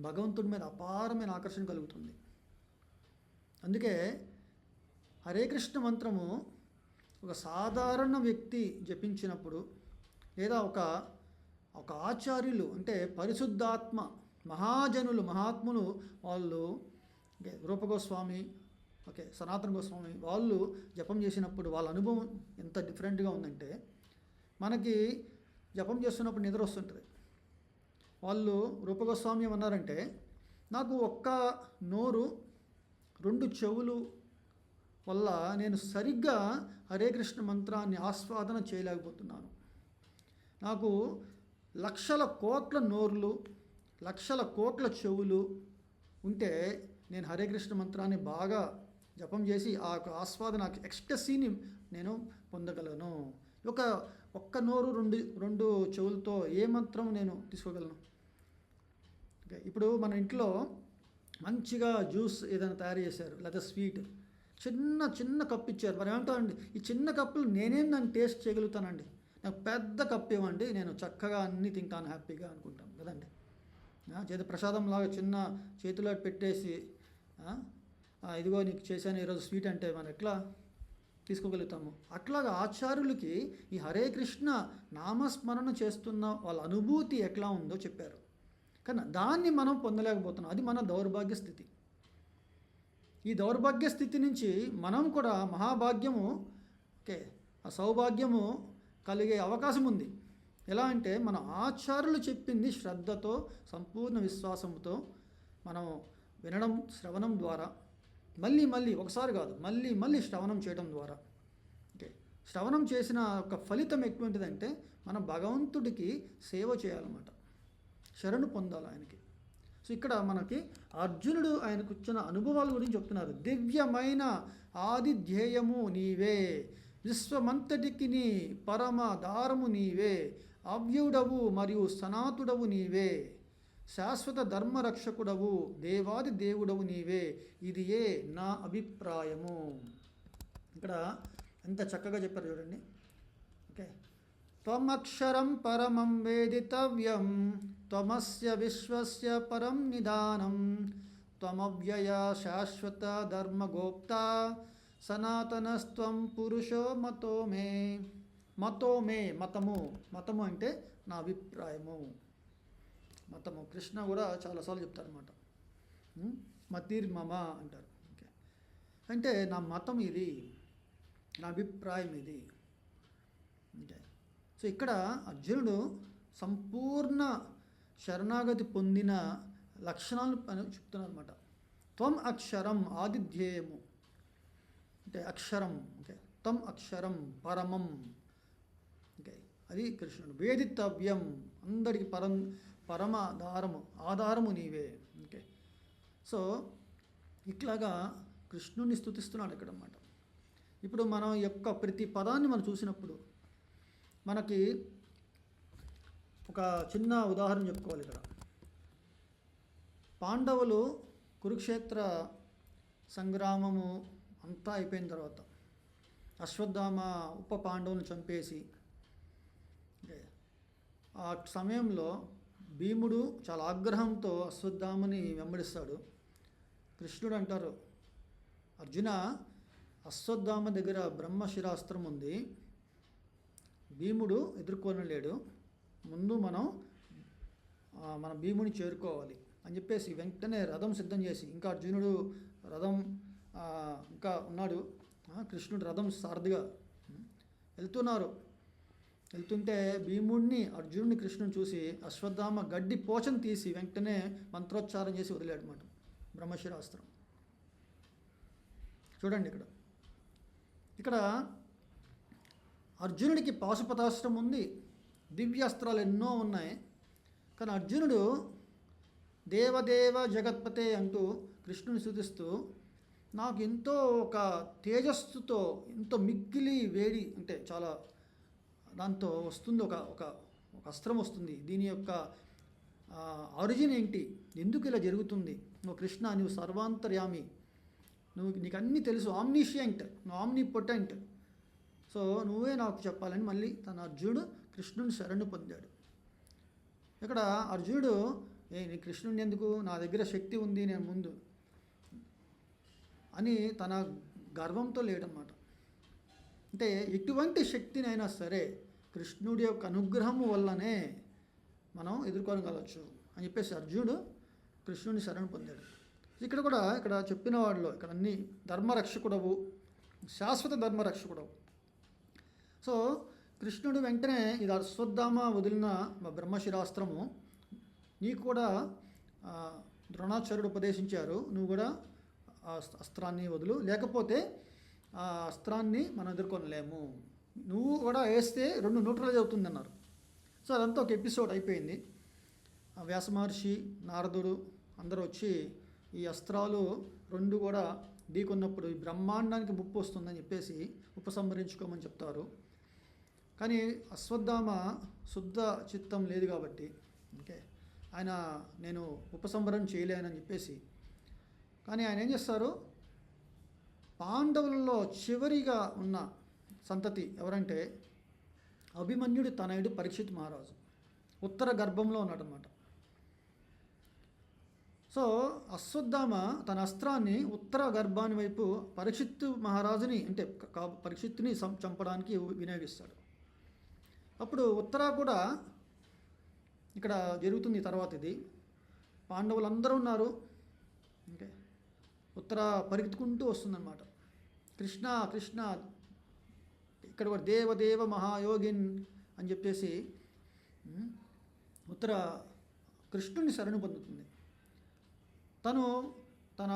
భగవంతుడి మీద అపారమైన ఆకర్షణ కలుగుతుంది. అందుకే హరే కృష్ణ మంత్రము ఒక సాధారణ వ్యక్తి జపించినప్పుడు, లేదా ఒక ఆచార్యులు అంటే పరిశుద్ధాత్మ మహాజనులు మహాత్ములు వాళ్ళు, రూపగోస్వామి, సనాతన గోస్వామి వాళ్ళు జపం చేసినప్పుడు వాళ్ళ అనుభవం ఎంత డిఫరెంట్గా ఉందంటే, మనకి జపం చేస్తున్నప్పుడు నిద్ర వస్తుంటుంది. వాళ్ళు రూపగోస్వామి ఏమన్నారంటే, నాకు ఒక్క నోరు 2 చెవులు వల్ల నేను సరిగ్గా హరే కృష్ణ మంత్రాన్ని ఆస్వాదన చేయలేకపోతున్నాను. నాకు లక్షల కోట్ల నోర్లు, లక్షల కోట్ల చెవులు ఉంటే నేను హరే కృష్ణ మంత్రాన్ని బాగా జపం చేసి ఆ ఆస్వాదన ఎక్స్టసీని నేను పొందగలను. ఒక్క నోరు 2 చెవులతో ఏ మంత్రం నేను తీసుకోగలను? ఇప్పుడు మన ఇంట్లో మంచిగా జ్యూస్ ఏదైనా తయారు చేశారు, లేదా స్వీట్, చిన్న కప్పు ఇచ్చారు. మరి ఏమంటారండి, ఈ చిన్న కప్పులు నేనేం దాన్ని టేస్ట్ చేయగలుగుతానండి, నాకు పెద్ద కప్పు ఇవ్వండి, నేను చక్కగా అన్నీ తింటాను హ్యాపీగా అనుకుంటాను కదండి. చేతి ప్రసాదంలాగా చిన్న చేతిలో పెట్టేసి ఇదిగో నీకు చేశాను ఈరోజు స్వీట్ అంటే మనం ఎట్లా తీసుకోగలుగుతాము? అట్లాగా ఆచార్యులకి ఈ హరే కృష్ణ నామస్మరణ చేస్తున్న వాళ్ళ అనుభూతి ఎట్లా ఉందో చెప్పారు. కానీ దాన్ని మనం పొందలేకపోతున్నాం. అది మన దౌర్భాగ్య స్థితి. ఈ దౌర్భాగ్య స్థితి నుంచి మనం కూడా మహాభాగ్యము, ఆ సౌభాగ్యము కలిగే అవకాశం ఉంది. ఎలా అంటే మన ఆచార్యులు చెప్పింది శ్రద్ధతో, సంపూర్ణ విశ్వాసంతో మనం వినడం, శ్రవణం ద్వారా, మళ్ళీ ఒకసారి కాదు, మళ్ళీ శ్రవణం చేయడం ద్వారా, శ్రవణం చేసిన ఒక ఫలితం ఎటువంటిదంటే మనం భగవంతుడికి సేవ చేయాలన్నమాట, శరణు పొందాలి ఆయనకి. సో ఇక్కడ మనకి అర్జునుడు ఆయనకు వచ్చిన అనుభవాల గురించి చెప్తున్నారు. దివ్యమైన ఆదిధ్యేయము నీవే, విశ్వమంతటికి నీ పరమ దారము నీవే, అవ్యుడవు మరియు సనాతుడవు నీవే, శాశ్వత ధర్మరక్షకుడవు, దేవాది దేవుడవు నీవే, ఇది నా అభిప్రాయము. ఇక్కడ ఎంత చక్కగా చెప్పారు చూడండి. త్వమక్షరం పరమం వేదితవ్యం, త్వమస్య విశ్వస్య పరం నిదానం, త్వమవ్యయ శాశ్వత ధర్మగోప్త, సనాతనస్త్వం పురుషో మతో మే. మతము అంటే నా అభిప్రాయము. మతము కృష్ణ కూడా చాలాసార్లు చెప్తారనమాట. మతిర్మమ అంటారు. అంటే నా మతం ఇది, నా అభిప్రాయం ఇది. సో ఇక్కడ అర్జునుడు సంపూర్ణ శరణాగతి పొందిన లక్షణాలు చెప్తున్నారు అనమాట. త్వం అక్షరం ఆదిధ్యేయము అంటే అక్షరం, త్వం అక్షరం పరమం, అది కృష్ణుడు. వేదితవ్యం అందరికి పరమ ఆధారము నీవే. సో ఇట్లాగా కృష్ణుని స్తుతిస్తున్నాడు ఇక్కడ అన్నమాట. ఇప్పుడు మనం యొక్క ప్రతి పదాన్ని మనం చూసినప్పుడు మనకి ఒక చిన్న ఉదాహరణ చెప్పుకోవాలి ఇక్కడ. పాండవులు కురుక్షేత్ర సంగ్రామము అంతా అయిపోయిన తర్వాత అశ్వత్థామ ఉప పాండవులను చంపేసి ఆ సమయంలో భీముడు చాలా ఆగ్రహంతో అశ్వత్థామని వెంబడిస్తాడు. కృష్ణుడు అంటారు, అర్జున, అశ్వత్థామ దగ్గర బ్రహ్మశిరాస్త్రం ఉంది, భీముడు ఎదుర్కొనలేడు, ముందు మన భీముని చేరుకోవాలి అని చెప్పేసి వెంటనే రథం సిద్ధం చేసి, ఇంకా అర్జునుడు రథం ఇంకా ఉన్నాడు, కృష్ణుడు రథం సారథిగా వెళ్తుంటే భీముడిని, అర్జునుడిని, కృష్ణుని చూసి అశ్వత్థామ గడ్డి పోచను తీసి వెంటనే మంత్రోచ్చారం చేసి వదిలాడు అన్నమాట బ్రహ్మశిరాస్త్రం. చూడండి ఇక్కడ అర్జునుడికి పాశుపతాస్త్రం ఉంది, దివ్యాస్త్రాలు ఎన్నో ఉన్నాయి. కానీ అర్జునుడు దేవదేవ జగత్పతే అంటూ కృష్ణుని స్తుతిస్తూ, నాకు ఎంతో ఒక తేజస్సుతో ఎంతో మిక్కిలి వేడి, అంటే చాలా దాంతో వస్తుంది, ఒక అస్త్రం వస్తుంది, దీని యొక్క ఆరిజిన్ ఏంటి, ఎందుకు ఇలా జరుగుతుంది, నువ్వు కృష్ణ, నువ్వు సర్వాంతర్యామి, నీకు అన్నీ తెలుసు, ఆమ్నిషియంట్, నువ్వు ఆమ్నిపొటెంట్, సో నువ్వే నాకు చెప్పాలని మళ్ళీ తన అర్జునుడు కృష్ణుని శరణు పొందాడు. ఇక్కడ అర్జునుడు, నీ కృష్ణుని ఎందుకు, నా దగ్గర శక్తి ఉంది, నేను ముందు అని తన గర్వంతో లేడన్నమాట. అంటే ఎటువంటి శక్తినైనా సరే కృష్ణుడి యొక్క అనుగ్రహం వల్లనే మనం ఎదుర్కోగలవచ్చు అని చెప్పేసి అర్జునుడు కృష్ణుని శరణు పొందాడు. ఇక్కడ చెప్పిన వాడిలో ఇక్కడ అన్ని ధర్మరక్షకుడవు, శాశ్వత ధర్మరక్షకుడవు. సో కృష్ణుడు వెంటనే ఇది అశ్వత్థామ వదిలిన బ్రహ్మశిరాస్త్రము నీకు కూడా ద్రోణాచార్యుడు ఉపదేశించారు, నువ్వు కూడా ఆ అస్త్రాన్ని వదులు, లేకపోతే ఆ అస్త్రాన్ని మనం ఎదుర్కొనలేము, నువ్వు కూడా వేస్తే 2 న్యూట్రలైజ్ అవుతుంది అన్నారు. సో అదంతా ఒక ఎపిసోడ్ అయిపోయింది. వ్యాస మహర్షి, నారదుడు అందరూ వచ్చి ఈ అస్త్రాలు 2 కూడా ఢీకొన్నప్పుడు ఈ బ్రహ్మాండానికి ముప్పు వస్తుందని చెప్పేసి ఉపసంహరించుకోమని చెప్తారు. కానీ అశ్వత్థామ శుద్ధ చిత్తం లేదు కాబట్టి ఆయన నేను ఉపసంహరణ చేయలేనని చెప్పేసి, కానీ ఆయన ఏం చేస్తారు, పాండవులలో చివరిగా ఉన్న సంతతి ఎవరంటే అభిమన్యుడి తనయుడు పరీక్షిత్ మహారాజు, ఉత్తర గర్భంలో ఉన్నాడనమాట. సో అశ్వత్థామ తన అస్త్రాన్ని ఉత్తర గర్భాన్ని వైపు పరీక్షిత్ మహారాజుని, అంటే పరీక్షిత్తుని చంపడానికి వినియోగిస్తాడు. అప్పుడు ఉత్తర కూడా ఇక్కడ జరుగుతుంది. తర్వాత ఇది పాండవులందరూ ఉన్నారు, ఉత్తర పరిగెత్తుకుంటూ వస్తుందన్నమాట. కృష్ణ కృష్ణ, ఇక్కడ కూడా దేవదేవ మహాయోగిన్ అని చెప్పేసి ఉత్తర కృష్ణుని శరణు పొందుతుంది. తన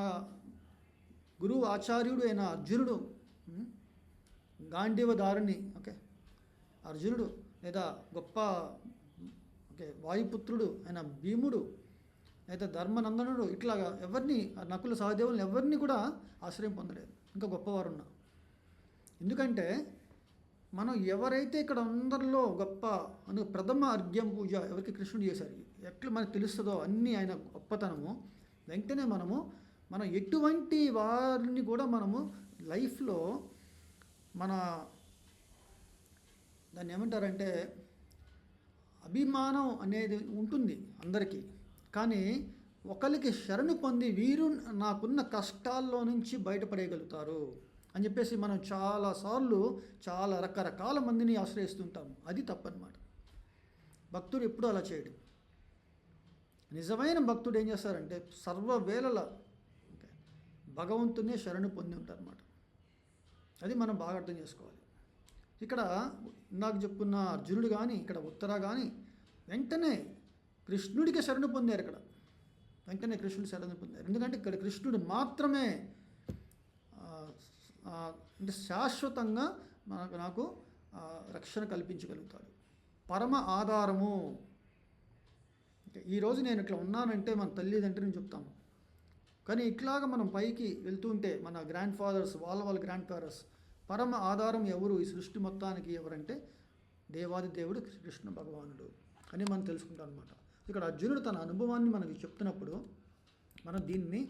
గురువు ఆచార్యుడు అయిన అర్జునుడు, గాంధీవధారుని, అర్జునుడు లేదా గొప్ప వాయుపుత్రుడు అయిన భీముడు లేదా ధర్మనందనుడు, ఇట్లాగా ఎవరిని, నకుల సహదేవులను ఎవరిని కూడా ఆశ్రయం పొందలేదు, ఇంకా గొప్పవారు ఉన్నా. ఎందుకంటే మనం ఎవరైతే ఇక్కడ అందరిలో గొప్ప ప్రథమ అర్ఘ్యం పూజ ఎవరికి కృష్ణుడు చేశారు, ఎట్లా మనకు తెలుస్తుందో అన్నీ ఆయన గొప్పతనము, వెంటనే మనం ఎటువంటి వారిని కూడా మనము లైఫ్లో దాన్ని ఏమంటారంటే అభిమానం అనేది ఉంటుంది అందరికీ, కానీ ఒకరికి శరణు పొంది వీరు నాకున్న కష్టాల్లో నుంచి బయటపడేయగలుగుతారు అని చెప్పేసి మనం చాలాసార్లు చాలా రకరకాల మందిని ఆశ్రయిస్తుంటాము. అది తప్పనమాట. భక్తుడు ఎప్పుడూ అలా చేయడు. నిజమైన భక్తుడు ఏం చేస్తారంటే సర్వవేళల భగవంతునే శరణు పొంది ఉంటారన్నమాట. అది మనం బాగా అర్థం చేసుకోవాలి. ఇక్కడ ఇందాక చెప్పుకున్న అర్జునుడు కానీ, ఇక్కడ ఉత్తర కానీ వెంటనే కృష్ణుడికి శరణు పొందారు. ఇక్కడ వెంటనే కృష్ణుడు శరణు పొందారు. ఎందుకంటే ఇక్కడ కృష్ణుడు మాత్రమే అంటే శాశ్వతంగా నాకు రక్షణ కల్పించగలుగుతాడు, పరమ ఆధారము. ఈరోజు నేను ఇట్లా ఉన్నానంటే మన తల్లిదండ్రులని చెప్తాము, కానీ ఇట్లాగా మనం పైకి వెళ్తుంటే మన గ్రాండ్ ఫాదర్స్, వాళ్ళ గ్రాండ్ ఫాదర్స్, పరమ ఆధారం ఎవరు ఈ సృష్టి మొత్తానికి ఎవరంటే దేవాది దేవుడు కృష్ణ భగవానుడు. అని మనం తెలుసుకుంటాం అనమాట. ఇక్కడ అర్జునుడు తన అనుభవాన్ని మనకి చెప్తున్నప్పుడు మనం దీన్ని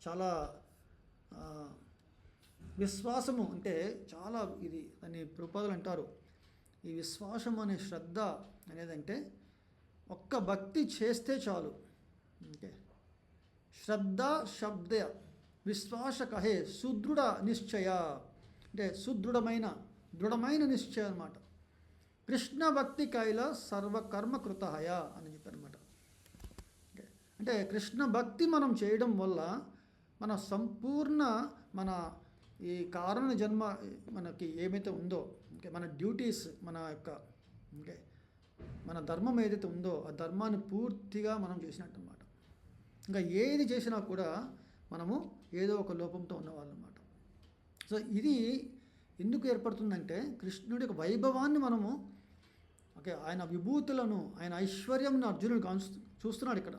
చాలా విశ్వాసము అంటే చాలా ఇది దాన్ని ప్రభుపాదులు అంటారు, ఈ విశ్వాసం అనే శ్రద్ధ అనేదంటే ఒక్క భక్తి చేస్తే చాలు. ఓకే, శ్రద్ధ శబ్ద విశ్వాస కహే సుదృఢ నిశ్చయ అంటే దృఢమైన నిశ్చయం అనమాట. కృష్ణ భక్తి కైల సర్వకర్మ కృతహయ అని చెప్పారనమాట. అంటే కృష్ణ భక్తి మనం చేయడం వల్ల మన సంపూర్ణ మన ఈ కారణ జన్మ మనకి ఏమైతే ఉందో, ఓకే, మన డ్యూటీస్ మన యొక్క ఓకే మన ధర్మం ఏదైతే ఉందో ఆ ధర్మాన్ని పూర్తిగా మనం చేసినట్టు అనమాట. ఇంకా ఏది చేసినా కూడా మనము ఏదో ఒక లోపంతో ఉన్నవాళ్ళు అనమాట. సో ఇది ఎందుకు ఏర్పడుతుందంటే కృష్ణుడి యొక్క వైభవాన్ని మనము ఓకే ఆయన విభూతులను ఆయన ఐశ్వర్యంను అర్జునుడు చూస్తున్నాడు ఇక్కడ.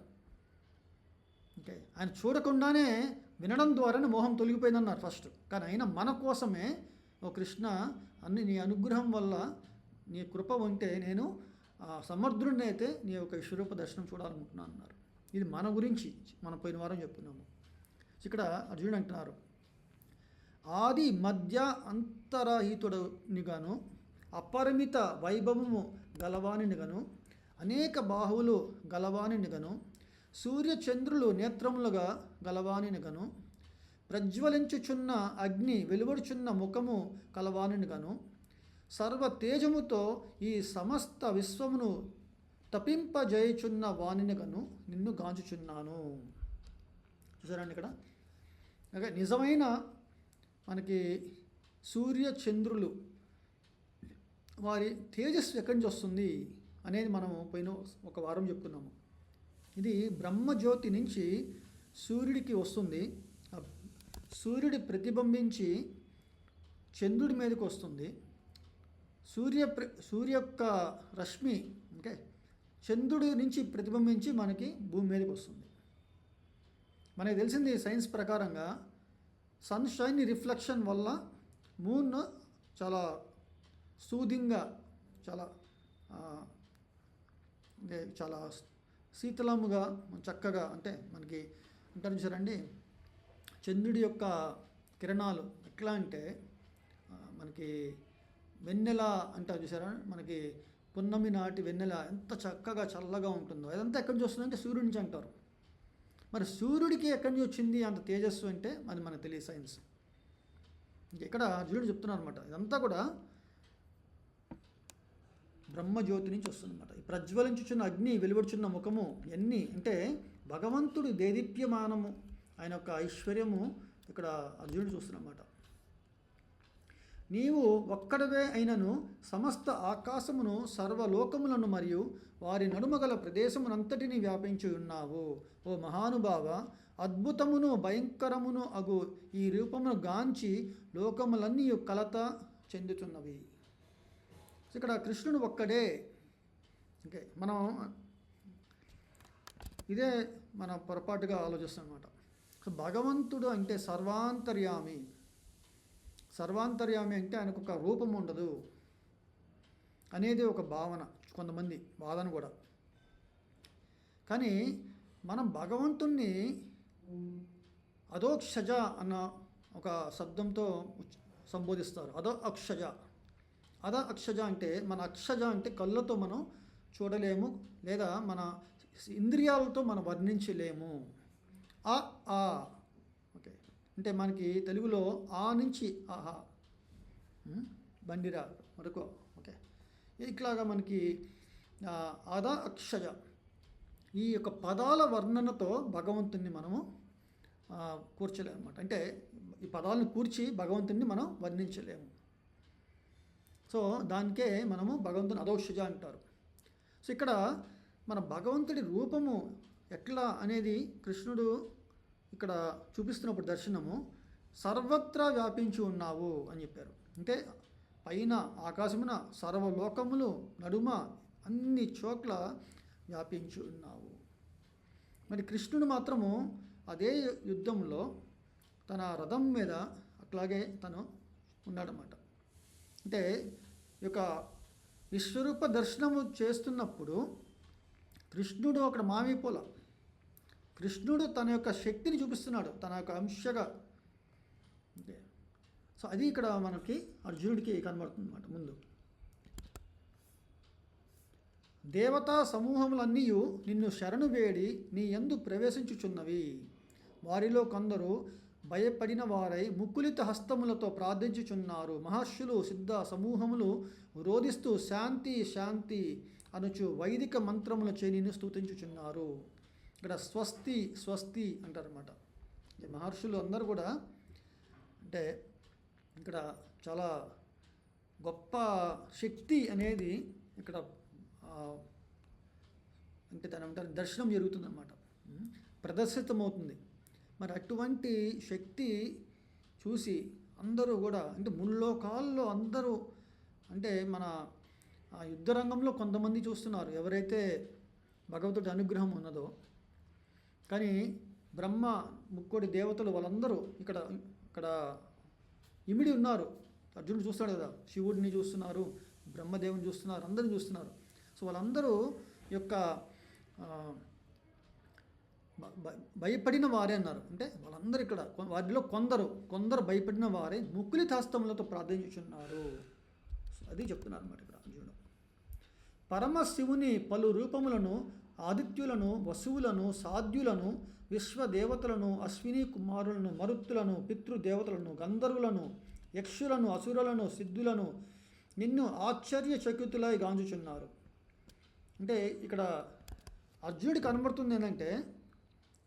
ఓకే, ఆయన చూడకుండానే వినడం ద్వారానే మోహం తొలగిపోయిందన్నారు ఫస్ట్. కానీ అయినా మన కోసమే ఓ కృష్ణ నీ అనుగ్రహం వల్ల నీ కృప ఉంటే నేను సమర్థుడిని అయితే నీ యొక్క విశ్వరూప దర్శనం చూడాలనుకుంటున్నాను అన్నారు. ఇది మన గురించి మనం పోయిన వారం చెప్పుకున్నాము. ఇక్కడ అర్జునుడు అంటున్నారు, ఆది మధ్య అంతరహితుడినిగాను అపరిమిత వైభవము గలవానినిగాను అనేక బాహువులు గలవానినిగాను సూర్యచంద్రులు నేత్రములుగా గలవానినిగాను ప్రజ్వలించుచున్న అగ్ని వెలువడుచున్న ముఖము కలవానినిగాను సర్వ తేజముతో ఈ సమస్త విశ్వమును తపింపజేయుచున్న వానినిగాను నిన్ను గాంచుచున్నాను. చూసారండి ఇక్కడ నిజమైన మనకి సూర్య చంద్రులు వారి తేజస్సు ఎక్కడి నుంచి వస్తుంది అనేది మనము పోయిన ఒక వారం చెప్పుకున్నాము. ఇది బ్రహ్మజ్యోతి నుంచి సూర్యుడికి వస్తుంది. సూర్యుడి ప్రతిబింబించి చంద్రుడి మీదకి వస్తుంది. సూర్య యొక్క రశ్మి ఓకే చంద్రుడి నుంచి ప్రతిబింబించి మనకి భూమి మీదకి వస్తుంది. మనకి తెలిసింది సైన్స్ ప్రకారంగా సన్షైన్ రిఫ్లెక్షన్ వల్ల మూన్ చాలా సూదింగ్గా చాలా చాలా శీతలముగా చక్కగా అంటే మనకి అంటారు చూసారండి, చంద్రుడి యొక్క కిరణాలు ఎట్లా అంటే మనకి వెన్నెల అంటారు చూసారా, మనకి పున్నమి నాటి వెన్నెల ఎంత చక్కగా చల్లగా ఉంటుందో అదంతా ఎక్కడి నుంచి వస్తుందంటే సూర్యుడి నుంచి అంటారు. మరి సూర్యుడికి ఎక్కడి నుంచి వచ్చింది అంత తేజస్సు అంటే అది మనకు తెలియదు సైన్స్. ఇక్కడ అర్జునుడు చెప్తున్నారు అనమాట, ఇదంతా కూడా బ్రహ్మజ్యోతి నుంచి వస్తుందన్నమాట. ఈ ప్రజ్వలించుచున్న అగ్ని వెలువడుచున్న ముఖము ఎన్ని అంటే భగవంతుడు దేదీప్యమానము ఆయన యొక్క ఐశ్వర్యము ఇక్కడ అర్జునుడు చూస్తున్నమాట. నీవు ఒక్కడవే అయినను సమస్త ఆకాశమును సర్వలోకములను మరియు వారి నడుమగల ప్రదేశమునంతటిని వ్యాపించి ఉన్నావు. ఓ మహానుభావ, అద్భుతమును భయంకరమును అగు ఈ రూపమును గాంచి లోకములన్నీ కలత చెందుతున్నవి. ఇక్కడ కృష్ణుడు ఒక్కడే. ఓకే, మనం ఇదే మన పొరపాటుగా ఆలోచిస్తాం అన్నమాట. భగవంతుడు అంటే సర్వాంతర్యామి. సర్వాంతర్యామి అంటే ఆయనకు ఒక రూపం ఉండదు అనేది ఒక భావన, కొంతమంది వాదన కూడా. కానీ మనం భగవంతుణ్ణి అధోక్షజ అన్న ఒక శబ్దంతో సంబోధిస్తారు. అధ అక్షజ అంటే మన అక్షజ అంటే కళ్ళతో మనం చూడలేము లేదా మన ఇంద్రియాలతో మనం వర్ణించలేము. ఆ ఓకే అంటే మనకి తెలుగులో ఆ నుంచి ఆహా బండిరా వరకు ఓకే ఇట్లాగా మనకి అధ అక్షజ ఈ యొక్క పదాల వర్ణనతో భగవంతుణ్ణి మనము కూర్చలేము అన్నమాట. అంటే ఈ పదాలను కూర్చి భగవంతుణ్ణి మనం వర్ణించలేము. సో దానికే మనము భగవంతుని అధోక్షజ అంటారు. సో ఇక్కడ మన భగవంతుడి రూపము ఎట్లా అనేది కృష్ణుడు ఇక్కడ చూపిస్తున్నప్పుడు దర్శనము సర్వత్రా వ్యాపించి ఉన్నావు అని చెప్పారు. అంటే పైన ఆకాశమున సర్వలోకములు నడుమ అన్ని చోట్ల వ్యాపించి ఉన్నావు. మరి కృష్ణుడు మాత్రము అదే యుద్ధంలో తన రథం మీద అట్లాగే తను ఉన్నాడన్నమాట. అంటే ఈ యొక్క విశ్వరూప దర్శనము చేస్తున్నప్పుడు కృష్ణుడు అక్కడ మామిపోల, కృష్ణుడు తన యొక్క శక్తిని చూపిస్తున్నాడు తన యొక్క అంశగా. ఓకే, సో అది ఇక్కడ మనకి అర్జునుడికి కనబడుతుంది అన్నమాట. ముందు దేవతా సమూహములన్నీ నిన్ను శరణు వేడి నీ యందు ప్రవేశించుచున్నవి. వారిలో కొందరు భయపడిన వారై ముక్కులిత హస్తములతో ప్రార్థించుచున్నారు. మహర్షులు సిద్ధ సమూహములు రోధిస్తూ శాంతి శాంతి అనుచు వైదిక మంత్రముల చే నిన్ను స్తుతించుచున్నారు. ఇక్కడ స్వస్తి స్వస్తి అంటారన్నమాట. మహర్షులు అందరూ కూడా అంటే ఇక్కడ చాలా గొప్ప శక్తి అనేది ఇక్కడ అంటే దాని అంటారు దర్శనం జరుగుతుందన్నమాట, ప్రదర్శితమవుతుంది. మరి అటువంటి శక్తి చూసి అందరూ కూడా అంటే ముల్లోకాల్లో అందరూ అంటే మన యుద్ధ రంగంలో కొంతమంది చూస్తున్నారు ఎవరైతే భగవంతుడి అనుగ్రహం ఉన్నదో. కానీ బ్రహ్మ ముక్కోడి దేవతలు వాళ్ళందరూ ఇక్కడ ఇమిడి ఉన్నారు. అర్జునుడు చూస్తాడు కదా, శివుడిని చూస్తున్నారు, బ్రహ్మదేవుని చూస్తున్నారు, అందరిని చూస్తున్నారు. సో వాళ్ళందరూ యొక్క భయపడిన వారే అన్నారు. అంటే వాళ్ళందరూ ఇక్కడ వారిలో కొందరు భయపడిన వారే ముక్కులిత హస్తములతో ప్రార్థించుచున్నారు. అది చెప్తున్నారు అన్నమాట ఇక్కడ అర్జునుడు. పరమశివుని పలు రూపములను, ఆదిత్యులను, వసువులను, సాధ్యులను, విశ్వదేవతలను, అశ్విని కుమారులను, మరుత్తులను, పితృదేవతలను, గంధర్వులను, యక్షులను, అసురులను, సిద్ధులను నిన్ను ఆశ్చర్యచకితులై గాంచుచున్నారు. అంటే ఇక్కడ అర్జునుడికి కనబడుతుంది ఏంటంటే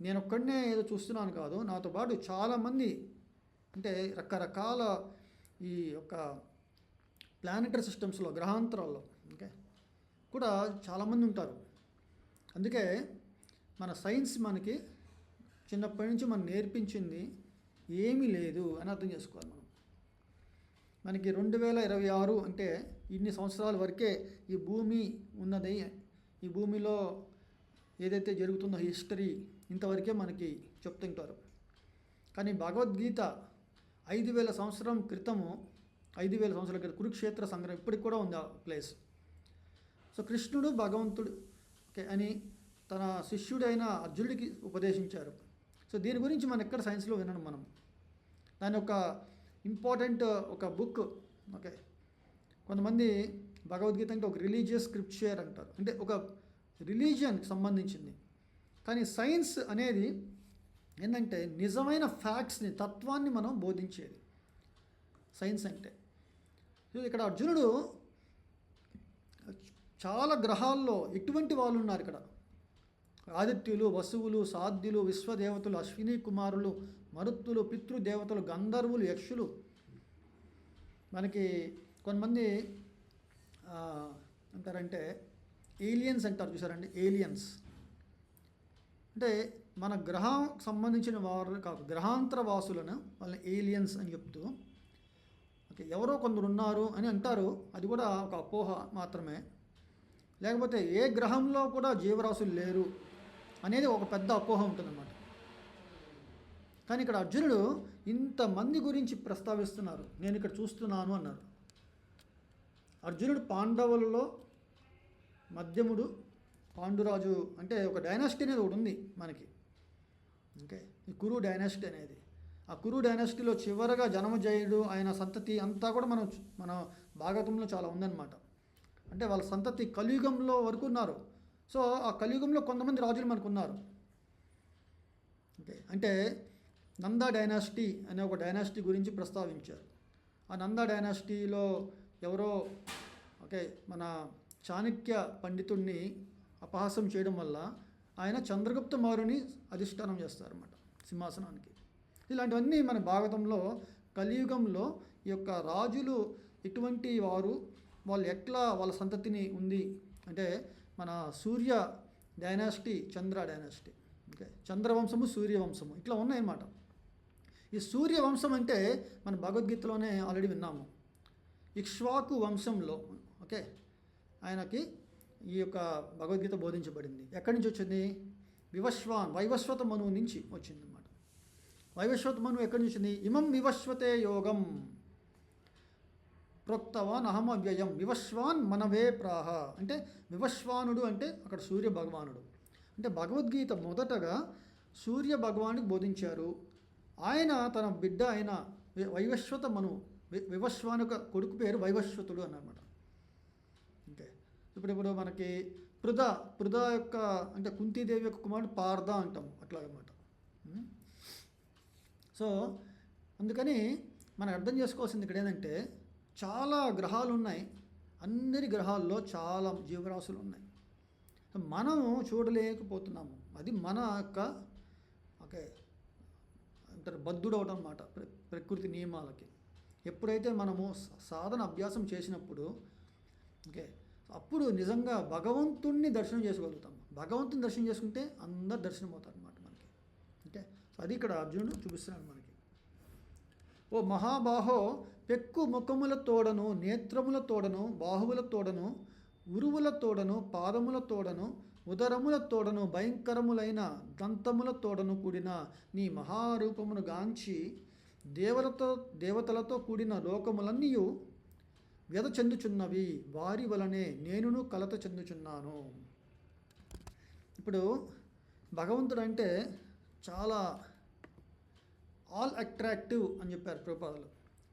నేను ఒక్కడనే ఏదో చూస్తున్నాను కాదు, నాతో పాటు చాలామంది అంటే రకరకాల ఈ యొక్క ప్లానెటరీ సిస్టమ్స్లో గ్రహాంతరాల్లో ఓకే కూడా చాలామంది ఉంటారు. అందుకే మన సైన్స్ మనకి చిన్నప్పటి నుంచి మనం నేర్పించింది ఏమీ లేదు అని అర్థం చేసుకోవాలి. మనకి 2026 అంటే ఇన్ని సంవత్సరాల వరకే ఈ భూమి ఉన్నది, ఈ భూమిలో ఏదైతే జరుగుతుందో హిస్టరీ ఇంతవరకే మనకి చెప్తుంటారు. కానీ భగవద్గీత 5,000 సంవత్సరాల క్రితం కురుక్షేత్ర సంగ్రహం ఇప్పటికి కూడా ఉంది ఆ ప్లేస్. సో కృష్ణుడు భగవంతుడు ఓకే అని తన శిష్యుడైన అర్జునుడికి ఉపదేశించారు. సో దీని గురించి మనం ఎక్కడ సైన్స్లో వినడం మనం. దాని ఒక ఇంపార్టెంట్ ఒక బుక్ ఓకే. కొంతమంది భగవద్గీత అంటే ఒక రిలీజియస్ స్క్రిప్చర్ అంటారు, అంటే ఒక రిలీజియన్కి సంబంధించింది. కానీ సైన్స్ అనేది ఏంటంటే నిజమైన ఫ్యాక్ట్స్ని, తత్వాన్ని మనం బోధించేది సైన్స్ అంటే. ఇక్కడ అర్జునుడు చాలా గ్రహాల్లో ఎటువంటి వాళ్ళు ఉన్నారు ఇక్కడ, ఆదిత్యులు, వసువులు, సాధ్యులు, విశ్వదేవతలు, అశ్విని కుమారులు, మరుత్తులు, పితృదేవతలు, గంధర్వులు, యక్షులు. మనకి కొంతమంది అంటారంటే ఏలియన్స్ అంటారు చూసారండి, ఏలియన్స్ అంటే మన గ్రహం సంబంధించిన వారు కాదు, గ్రహాంతర వాసులను వాళ్ళని ఏలియన్స్ అని చెప్తూ ఓకే ఎవరో కొందరు ఉన్నారు అని అంటారు. అది కూడా ఒక అపోహ మాత్రమే. లేకపోతే ఏ గ్రహంలో కూడా జీవరాశులు లేరు అనేది ఒక పెద్ద అపోహ ఉంటుందన్నమాట. కానీ ఇక్కడ అర్జునుడు ఇంతమంది గురించి ప్రస్తావిస్తున్నారు, నేను ఇక్కడ చూస్తున్నాను అన్నారు. అర్జునుడు పాండవులలో మధ్యముడు, పాండురాజు అంటే ఒక డైనాసిటీ అనేది ఒకటి ఉంది మనకి ఓకే, ఈ కురు డైనాసిటీ అనేది. ఆ కురు డైనాసిటీలో చివరగా జనమజయుడు ఆయన సంతతి అంతా కూడా మన భాగవతంలో చాలా ఉందన్నమాట. అంటే వాళ్ళ సంతతి కలియుగంలో వరకు ఉన్నారు. సో ఆ కలియుగంలో కొంతమంది రాజులు మనకు ఉన్నారు ఓకే. అంటే నందా డైనాసిటీ అనే ఒక డైనాసిటీ గురించి ప్రస్తావించారు. ఆ నందా డైనాసిటీలో ఎవరో ఓకే మన చాణక్య పండితుడిని అపహాసం చేయడం వల్ల ఆయన చంద్రగుప్త మౌర్యుని అధిష్టానం చేస్తారన్నమాట సింహాసనానికి. ఇలాంటివన్నీ మన భాగవతంలో కలియుగంలో ఈ యొక్క రాజులు ఎటువంటి వారు, వాళ్ళు ఎట్లా వాళ్ళ సంతతిని ఉంది అంటే మన సూర్య డైనాసిటీ, చంద్ర డైనాసిటీ ఓకే, చంద్రవంశము, సూర్యవంశము ఇట్లా ఉన్నాయన్నమాట. ఈ సూర్యవంశం అంటే మన భగవద్గీతలోనే ఆల్రెడీ విన్నాము. ఇక్ష్వాకు వంశంలో ఓకే ఆయనకి ఈ యొక్క భగవద్గీత బోధించబడింది. ఎక్కడి నుంచి వచ్చింది? వైవస్వత మనువు నుంచి వచ్చింది అన్నమాట. వైవస్వత మనువు ఎక్కడి నుంచి వచ్చింది? ఇమం వివస్వతే యోగం, ప్రోక్తవాన్ అహం అవ్యయం వివస్వాన్ మనవే ప్రాహ. అంటే వివస్వానుడు అంటే అక్కడ సూర్య భగవానుడు. అంటే భగవద్గీత మొదటగా సూర్య భగవానుడికి బోధించారు. ఆయన తన బిడ్డ అయిన వైవస్వత మను వివస్వాను కొడుకు పేరు వైవస్వతుడు అన్నమాట. ఓకే, ఇప్పుడు మనకి పృథ యొక్క అంటే కుంతీదేవి యొక్క కుమారుడు పార్థ అంటాం అట్లా అనమాట. సో అందుకని మనం అర్థం చేసుకోవాల్సింది ఇక్కడ ఏంటంటే చాలా గ్రహాలు ఉన్నాయి, అన్ని గ్రహాల్లో చాలా జీవరాశులు ఉన్నాయి, మనము చూడలేకపోతున్నాము. అది మన యొక్క ఓకే అంటారు బద్ధుడు అవడం అన్నమాట ప్రకృతి నియమాలకి. ఎప్పుడైతే మనము సాధన అభ్యాసం చేసినప్పుడు ఓకే అప్పుడు నిజంగా భగవంతుణ్ణి దర్శనం చేసుకోగలుగుతాము. భగవంతుని దర్శనం చేసుకుంటే అందరు దర్శనం అవుతారు అన్నమాట మనకి. ఓకే, సో అది ఇక్కడ అర్జునుడు చూపిస్తున్నాడు మనకి. ఓ మహాబాహో పెక్కు ముఖముల తోడను, నేత్రముల తోడను, బాహువుల తోడను, ఉరువుల తోడను, పాదముల తోడను, ఉదరముల తోడను, భయంకరములైన దంతముల తోడను కూడిన నీ మహారూపమును గాంచి దేవతలతో కూడిన లోకములన్నీయు వ్యధ చెందుచున్నవి, వారి వలనే నేనును కలత చెందుచున్నాను. ఇప్పుడు భగవంతుడు అంటే చాలా ఆల్ అట్రాక్టివ్ అని చెప్పారు ప్రభుపాదులు.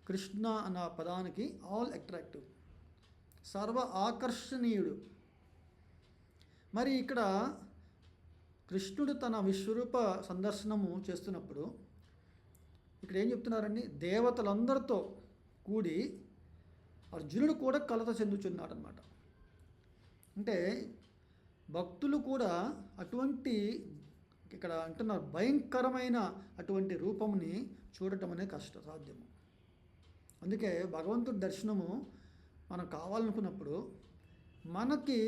కృష్ణ అన్న పదానికి ఆల్ అట్రాక్టివ్, సర్వ ఆకర్షణీయుడు. మరి ఇక్కడ కృష్ణుడు తన విశ్వరూప సందర్శనము చేస్తున్నప్పుడు ఇక్కడ ఏం చెప్తున్నారండి, దేవతలందరితో కూడి అర్జునుడు కూడా కలత చెందుచున్నాడు అన్నమాట. అంటే భక్తులు కూడా అటువంటి ఇక్కడ అంటున్నారు భయంకరమైన అటువంటి రూపముని చూడటం అనేది సాధ్యము. అందుకే భగవంతుడి దర్శనము మనం కావాలనుకున్నప్పుడు మనకి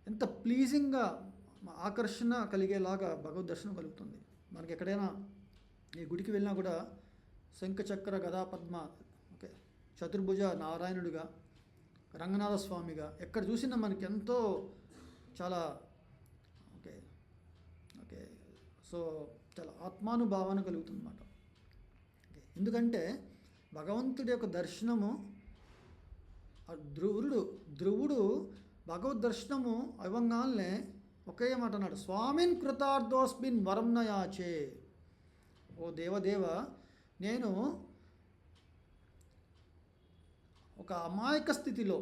ఎంత ప్లీజింగ్గా ఆకర్షణ కలిగేలాగా భగవద్ దర్శనం కలుగుతుంది. మనకి ఎక్కడైనా ఈ గుడికి వెళ్ళినా కూడా శంఖచక్ర గదా పద్మ ఓకే చతుర్భుజ నారాయణుడిగా, రంగనాథ స్వామిగా ఎక్కడ చూసినా మనకి ఎంతో చాలా ఓకే ఓకే సో చాలా ఆత్మానుభావన కలుగుతుంది అన్నమాట. ఎందుకంటే భగవంతుడి యొక్క దర్శనము ధ్రువుడు భగవద్ దర్శనము అవ్వంగానే ఒకే మాట అన్నాడు, స్వామిన్ కృతార్థోస్మిన్ వరం నయాచే. ఓ దేవదేవ, నేను ఒక అమాయక స్థితిలో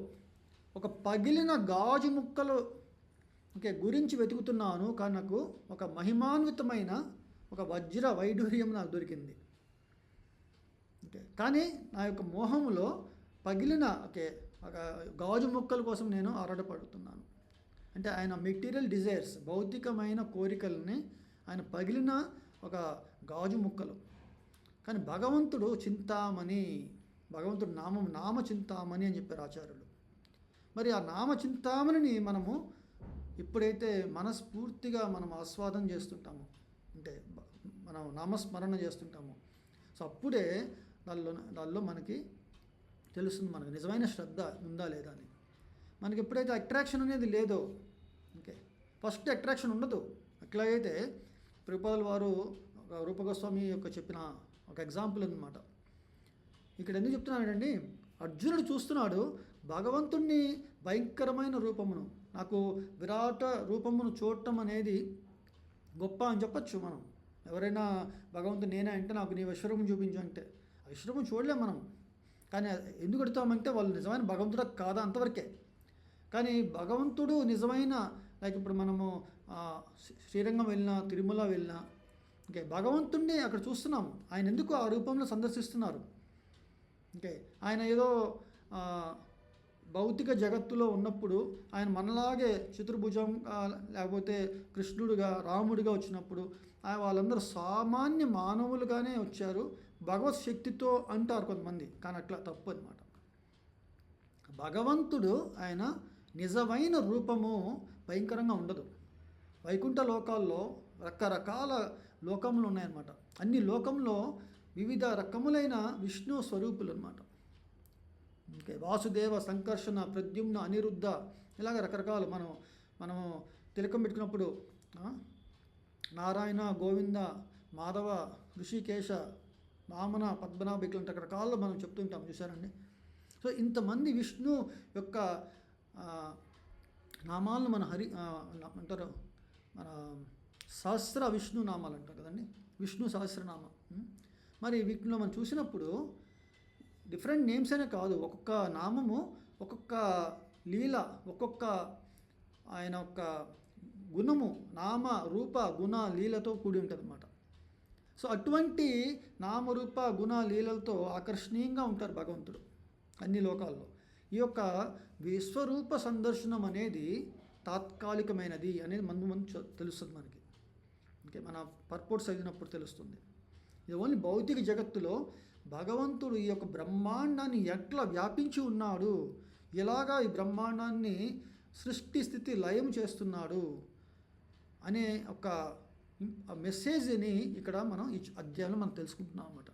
ఒక పగిలిన గాజు ముక్కలు ఓకే గురించి వెతుకుతున్నాను, కానీ నాకు ఒక మహిమాన్వితమైన ఒక వజ్ర వైఢూర్యం నాకు దొరికింది. ఓకే, కానీ నా యొక్క మోహములో పగిలిన ఓకే ఒక గాజు ముక్కల కోసం నేను ఆరాటపడుతున్నాను. అంటే ఆయన మెటీరియల్ డిజైర్స్, భౌతికమైన కోరికల్ని ఆయన పగిలిన ఒక గాజు ముక్కలు. కానీ భగవంతుడు చింతామణి, భగవంతుడు నామ చింతామణి అని చెప్పారు ఆచార్యులు. మరి ఆ నామ చింతామణిని మనము ఎప్పుడైతే మనస్ఫూర్తిగా మనం ఆస్వాదం చేస్తుంటామో, అంటే మనం నామస్మరణ చేస్తుంటామో, సో అప్పుడే దానిలో మనకి తెలుస్తుంది మనకు నిజమైన శ్రద్ధ ఉందా లేదా అని. మనకి ఎప్పుడైతే అట్రాక్షన్ అనేది లేదో ఓకే ఫస్ట్ అట్రాక్షన్ ఉండదు. అట్లాగైతే ప్రభుపాదుల వారు రూపగోస్వామి యొక్క చెప్పిన ఒక ఎగ్జాంపుల్ అన్నమాట. ఇక్కడ ఎందుకు చెప్తున్నాడండి, అర్జునుడు చూస్తున్నాడు భగవంతుణ్ణి భయంకరమైన రూపమును, నాకు విరాట రూపమును చూడటం అనేది గొప్ప అని చెప్పచ్చు. మనం ఎవరైనా భగవంతుడు నేనే అంటే నాకు నీ విశ్వరూపం చూపించు అంటే ఆ విశ్వరూపం చూడలేం మనం. కానీ ఎందుకు అడుగుతామంటే వాళ్ళు నిజమైన భగవంతుడు కాదా అంతవరకే. కానీ భగవంతుడు నిజమైన లైక్ ఇప్పుడు మనము శ్రీరంగం వెళ్ళినా, తిరుమల వెళ్ళినా ఓకే భగవంతుడిని అక్కడ చూస్తున్నాము. ఆయన ఎందుకు ఆ రూపంలో సందర్శిస్తున్నారు? ఓకే ఆయన ఏదో భౌతిక జగత్తులో ఉన్నప్పుడు ఆయన మనలాగే చతుర్భుజం లేకపోతే కృష్ణుడుగా, రాముడిగా వచ్చినప్పుడు వాళ్ళందరూ సామాన్య మానవులుగానే వచ్చారు, భగవత్ శక్తితో అంటారు కొంతమంది. కానీ అట్లా తప్పు అన్నమాట. భగవంతుడు ఆయన నిజమైన రూపము భయంకరంగా ఉండదు. వైకుంఠ లోకాల్లో రకరకాల లోకములు ఉన్నాయన్నమాట. అన్ని లోకంలో వివిధ రకములైన విష్ణు స్వరూపులు అన్నమాట. ఓకే వాసుదేవ, సంకర్షణ, ప్రద్యుమ్న, అనిరుద్ధ ఇలాగ రకరకాలు మనము తిలకం పెట్టుకున్నప్పుడు నారాయణ, గోవింద, మాధవ, ఋషికేశ, వామన, పద్మనాభ ఇట్లాంటి రకరకాలు మనం చెప్తుంటాం చూసారండి. సో ఇంతమంది విష్ణు యొక్క ఆ, నామాలను మన అంటారు మన సహస్ర విష్ణు నామాలు అంటారు కదండి, విష్ణు సహస్రనామ. మరి వీటిలో మనం చూసినప్పుడు డిఫరెంట్ నేమ్స్ అనే కాదు, ఒక్కొక్క నామము ఒక్కొక్క లీల, ఒక్కొక్క ఆయన యొక్క గుణము, నామ రూప గుణ లీలతో కూడి ఉంటుంది అన్నమాట. సో అటువంటి నామరూప గుణ లీలలతో ఆకర్షణీయంగా ఉంటారు భగవంతుడు అన్ని లోకాల్లో. ఈ యొక్క విశ్వరూప సందర్శనం అనేది తాత్కాలికమైనది అనేది ముందు తెలుస్తుంది మనకి. ఓకే, మన పర్పోర్ట్స్ చదివినప్పుడు తెలుస్తుంది. ఇది ఓన్లీ భౌతిక జగత్తులో భగవంతుడు ఈ యొక్క బ్రహ్మాండాన్ని ఎట్లా వ్యాపించి ఉన్నాడు, ఎలాగా ఈ బ్రహ్మాండాన్ని సృష్టి స్థితి లయం చేస్తున్నాడు అనే ఒక మెసేజ్ని ఇక్కడ మనం ఈ అధ్యాయంలో మనం తెలుసుకుంటున్నాం అన్నమాట.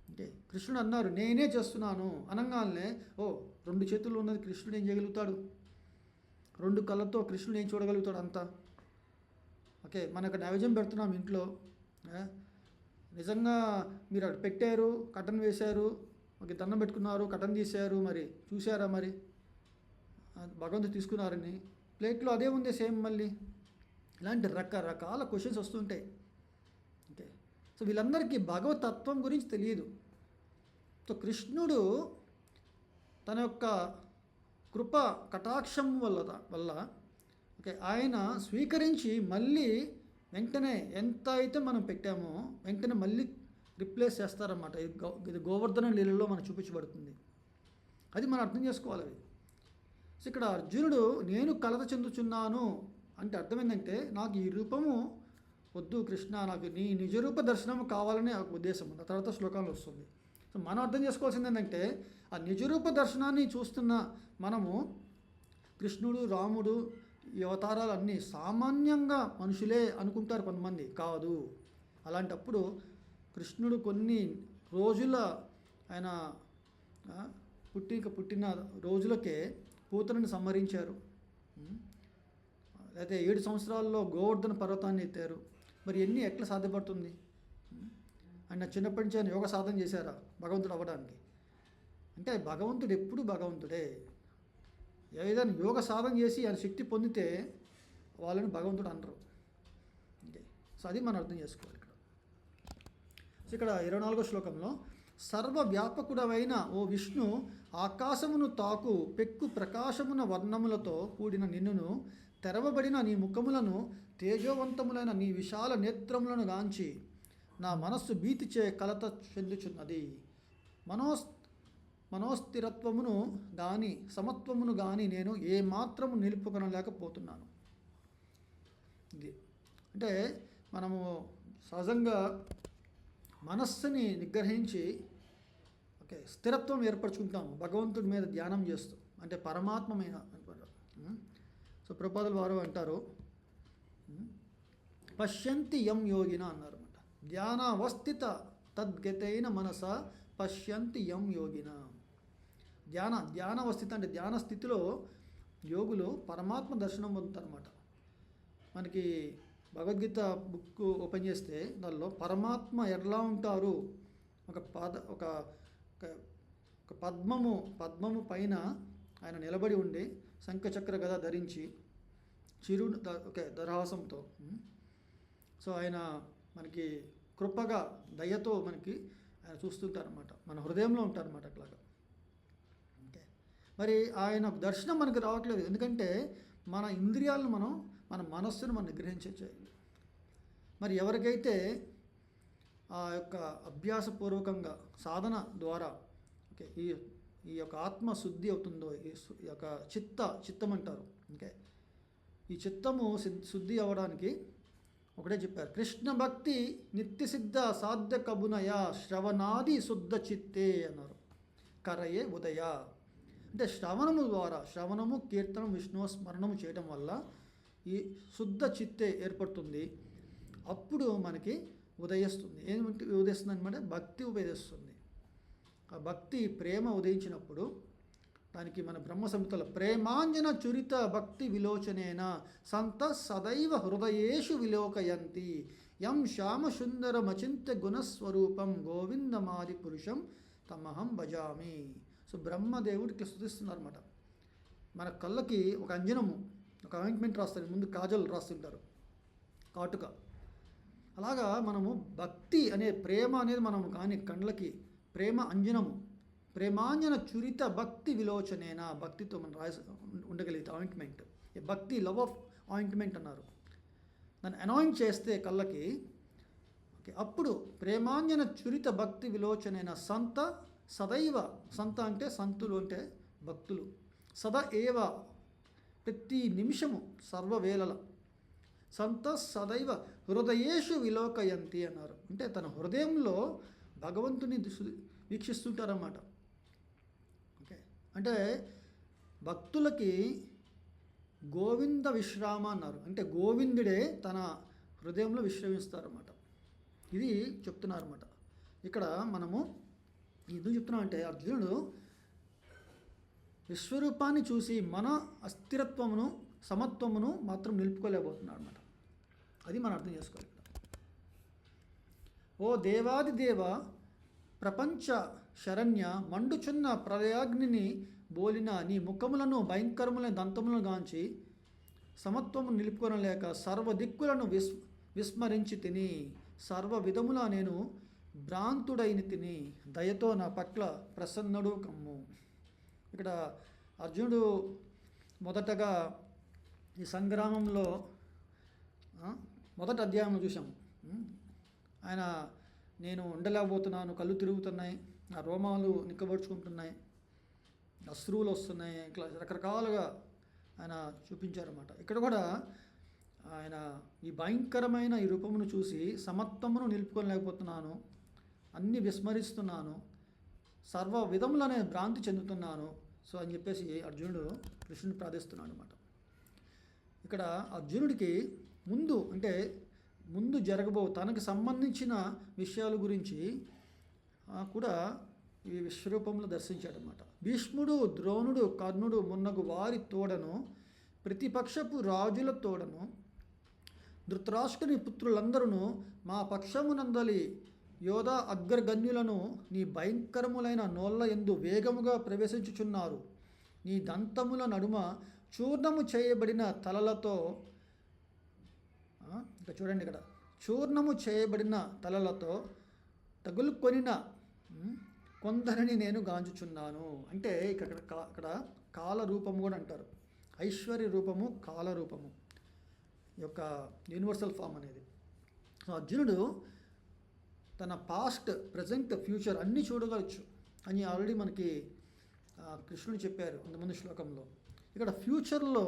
అంటే కృష్ణుడు అన్నారు నేనే చేస్తున్నాను అనగానే, ఓ 2 చేతులు ఉన్నది కృష్ణుడు ఏం చేయగలుగుతాడు, 2 కళ్ళతో కృష్ణుడు ఏం చూడగలుగుతాడు అంతా. ఓకే, మనకు నైవేద్యం పెడుతున్నాం ఇంట్లో, నిజంగా మీరు అటు పెట్టారు, కటన్ వేశారు, ఓకే, దండం పెట్టుకున్నారు, కటన్ తీశారు, మరి చూసారా, మరి భగవంతుడు తీసుకున్నారని ప్లేట్లో అదే ఉంది సేమ్. మళ్ళీ ఇలాంటి రకరకాల క్వశ్చన్స్ వస్తుంటాయి. ఓకే, సో వీళ్ళందరికీ భగవతత్వం గురించి తెలియదు. సో కృష్ణుడు తన యొక్క కృప కటాక్షం వల్ల ఓకే ఆయన స్వీకరించి మళ్ళీ వెంటనే ఎంత అయితే మనం పెట్టామో వెంటనే మళ్ళీ రిప్లేస్ చేస్తారన్నమాట. ఇది గోవర్ధన లీలలో మనకు చూపించబడుతుంది. అది మనం అర్థం చేసుకోవాలి. అది సో ఇక్కడ అర్జునుడు నేను కలత చెందుచున్నాను అంటే అర్థం ఏంటంటే, నాకు ఈ రూపము వద్దు కృష్ణ, నాకు నీ నిజరూప దర్శనం కావాలనే ఉద్దేశం. ఆ తర్వాత శ్లోకాలు వస్తుంది. సో మనం అర్థం చేసుకోవాల్సింది ఏంటంటే, ఆ నిజరూప దర్శనాన్ని చూస్తున్న మనము కృష్ణుడు, రాముడు, ఈ అవతారాలు అన్నీ సామాన్యంగా మనుషులే అనుకుంటారు కొంతమంది. కాదు. అలాంటప్పుడు కృష్ణుడు కొన్ని రోజుల ఆయన పుట్టిన రోజులకే పూతనని సంహరించారు. అయితే 7 సంవత్సరాల్లో గోవర్ధన పర్వతాన్ని ఎత్తారు. మరి ఎన్ని ఎట్లా సాధ్యపడుతుంది? ఆయన చిన్నప్పటి నుంచి ఆయన యోగ సాధన చేశారా భగవంతుడు అవ్వడానికి? అంటే భగవంతుడు ఎప్పుడు భగవంతుడే. ఏదైనా యోగ సాధన చేసి ఆయన శక్తి పొందితే వాళ్ళని భగవంతుడు అనరు. ఓకే, సో అది మనం అర్థం చేసుకోవాలి ఇక్కడ. సో ఇక్కడ 24వ శ్లోకంలో సర్వవ్యాపకుడవైన ఓ విష్ణు, ఆకాశమును తాకు పెక్కు ప్రకాశమున వర్ణములతో కూడిన నిన్నును, తెరవబడిన నీ ముఖములను, తేజోవంతములైన నీ విశాల నేత్రములను గాంచి నా మనస్సు భీతిచే కలత చెందుచున్నది. మనోస్థిరత్వమును గాని సమత్వమును గాని నేను ఏమాత్రము నిలుపుకొనలేకపోతున్నాను. ఇది అంటే మనము సహజంగా మనస్సుని నిగ్రహించి ఓకే స్థిరత్వం ఏర్పరచుకుంటాము భగవంతుడి మీద ధ్యానం చేస్తూ, అంటే పరమాత్మ మీద. సో ప్రభుపాదుల వారు అంటారు పశ్యంతి యం యోగిన అన్నారు అనమాట. ధ్యానావస్థిత తద్గతైన మనస పశ్యంతి యం యోగిన. ధ్యానావస్థిత అంటే ధ్యాన స్థితిలో యోగులు పరమాత్మ దర్శనం పొందుతారన్నమాట. మనకి భగవద్గీత బుక్ ఓపెన్ చేస్తే దానిలో పరమాత్మ ఎలా ఉంటారు, ఒక పద్మము పైన ఆయన నిలబడి ఉండి శంఖచక్ర గద ధరించి దరహాసంతో, సో ఆయన మనకి కృపగా దయతో మనకి ఆయన చూస్తుంటారన్నమాట, మన హృదయంలో ఉంటారన్నమాట అట్లాగా. ఓకే, మరి ఆయన దర్శనం మనకి రావట్లేదు, ఎందుకంటే మన ఇంద్రియాలను మన మనస్సును మనం నిగ్రహించేయాలి. మరి ఎవరికైతే ఆ యొక్క అభ్యాసపూర్వకంగా సాధన ద్వారా ఓకే ఈ యొక్క ఆత్మశుద్ధి అవుతుందో, ఈ యొక్క చిత్తం అంటారు. ఓకే, ఈ చిత్తము శుద్ధి అవ్వడానికి ఒకటే చెప్పారు, కృష్ణ భక్తి నిత్యసిద్ధ సాధ్య కబునయ శ్రవణాది శుద్ధ చిత్తే అన్నారు. కరయే ఉదయ అంటే శ్రవణము కీర్తనం విష్ణు స్మరణము చేయడం వల్ల ఈ శుద్ధ చిత్తే ఏర్పడుతుంది. అప్పుడు మనకి ఉదయిస్తుంది. ఏమిటి ఉదయిస్తుంది అనమాట? భక్తి ఉదయిస్తుంది. ఆ భక్తి ప్రేమ ఉదయించినప్పుడు దానికి మన బ్రహ్మ సంహితలో ప్రేమాంజన చురిత భక్తి విలోచనేన సంత సదైవ హృదయేషు విలోకయంతి యం శ్యామసుందరమచింత్య గుణస్వరూపం గోవిందమాది పురుషం తమహం భజామి. సో సో బ్రహ్మదేవుడికి స్తుతిస్తున్నారు అనమాట. మన కళ్ళకి ఒక అంజనము, ఒక ఆయింట్మెంట్ రాస్తారు, ముందు కాజల్ రాస్తుంటారు, కాటుక. అలాగా మనము భక్తి అనే ప్రేమ అనేది మనం కానీ కళ్ళకి ప్రేమ అంజనము, ప్రేమాంజన చురిత భక్తి విలోచనేనా, భక్తితో మనం ఉండగలిగితే ఆయింట్మెంట్, భక్తి లవ్ ఆఫ్ ఆయింట్మెంట్ అన్నారు. దాన్ని అనాయింట్ చేస్తే కళ్ళకి, ఓకే, అప్పుడు ప్రేమాంజన చురిత భక్తి విలోచనైన సంత సదైవ, సంత అంటే సంతులు అంటే భక్తులు, సద ఏవ ప్రతి నిమిషము సర్వవేళల, సంత సదైవ హృదయేషు విలోకయంతి అన్నారు. అంటే తన హృదయంలో భగవంతుని వీక్షిస్తుంటారన్నమాట. ఓకే, అంటే భక్తులకి గోవింద విశ్రామ అన్నారు. అంటే గోవిందుడే తన హృదయంలో విశ్రమిస్తారన్నమాట. ఇది చెప్తున్నారన్నమాట. ఇక్కడ మనము ఎందుకు చెప్తున్నామంటే అర్జునుడు విశ్వరూపాన్ని చూసి మన అస్థిరత్వమును సమత్వమును మాత్రం నిలుపుకోలేకపోతున్నాడు అన్నమాట. అది మనం అర్థం చేసుకోవాలి. ఓ దేవాదిదేవ ప్రపంచ శరణ్య మండుచున్న ప్రళయాగ్నిని బోలిన నీ ముఖములను భయంకరములైన దంతములను గాంచి సమత్వము నిలుపుకొనలేక సర్వదిక్కులను విస్మరించి తిని సర్వ విధముల నేను భ్రాంతుడైన తిని దయతో నా పట్ల ప్రసన్నుడు కమ్ము. ఇక్కడ అర్జునుడు మొదటగా ఈ సంగ్రామంలో మొదటి అధ్యాయంలో చూసాము. ఆయన నేను ఉండలేకపోతున్నాను, కళ్ళు తిరుగుతున్నాయి, నా రోమాలు నిక్కబడుచుకుంటున్నాయి, అశ్రువులు వస్తున్నాయి, ఇట్లా రకరకాలుగా ఆయన చూపించారన్నమాట. ఇక్కడ కూడా ఆయన ఈ భయంకరమైన ఈ రూపమును చూసి సమత్వమును నిలుపుకోలేకపోతున్నాను, అన్నీ విస్మరిస్తున్నాను, సర్వ విధములనే భ్రాంతి చెందుతున్నాను సో అని చెప్పేసి అర్జునుడు కృష్ణుని ప్రార్థిస్తున్నాడు అన్నమాట. ఇక్కడ అర్జునుడికి ముందు జరగబో తనకు సంబంధించిన విషయాల గురించి కూడా ఈ విశ్వరూపంలో దర్శించాడనమాట. భీష్ముడు, ద్రోణుడు, కర్ణుడు మున్నగు వారి తోడను, ప్రతిపక్షపు రాజుల తోడను, ధృతరాష్ట్రుని పుత్రులందరూ మా పక్షమునందలి యోధా అగ్రగణ్యులను నీ భయంకరములైన నోళ్ళ యందు వేగముగా ప్రవేశించుచున్నారు. నీ దంతముల నడుమ చూర్ణము చేయబడిన తలలతో, ఇక్కడ చూడండి, ఇక్కడ చూర్ణము చేయబడిన తలలతో తగులుకొనిన కొందరిని నేను గాంచుచున్నాను. అంటే ఇక్కడ కాల రూపము కూడా అంటారు, ఐశ్వర్య రూపము, కాల రూపము యొక్క యూనివర్సల్ ఫామ్ అనేది. సో అర్జునుడు తన పాస్ట్, ప్రజెంట్, ఫ్యూచర్ అన్నీ చూడవచ్చు అని ఆల్రెడీ మనకి కృష్ణుడు చెప్పారు ముందు శ్లోకంలో. ఇక్కడ ఫ్యూచర్లో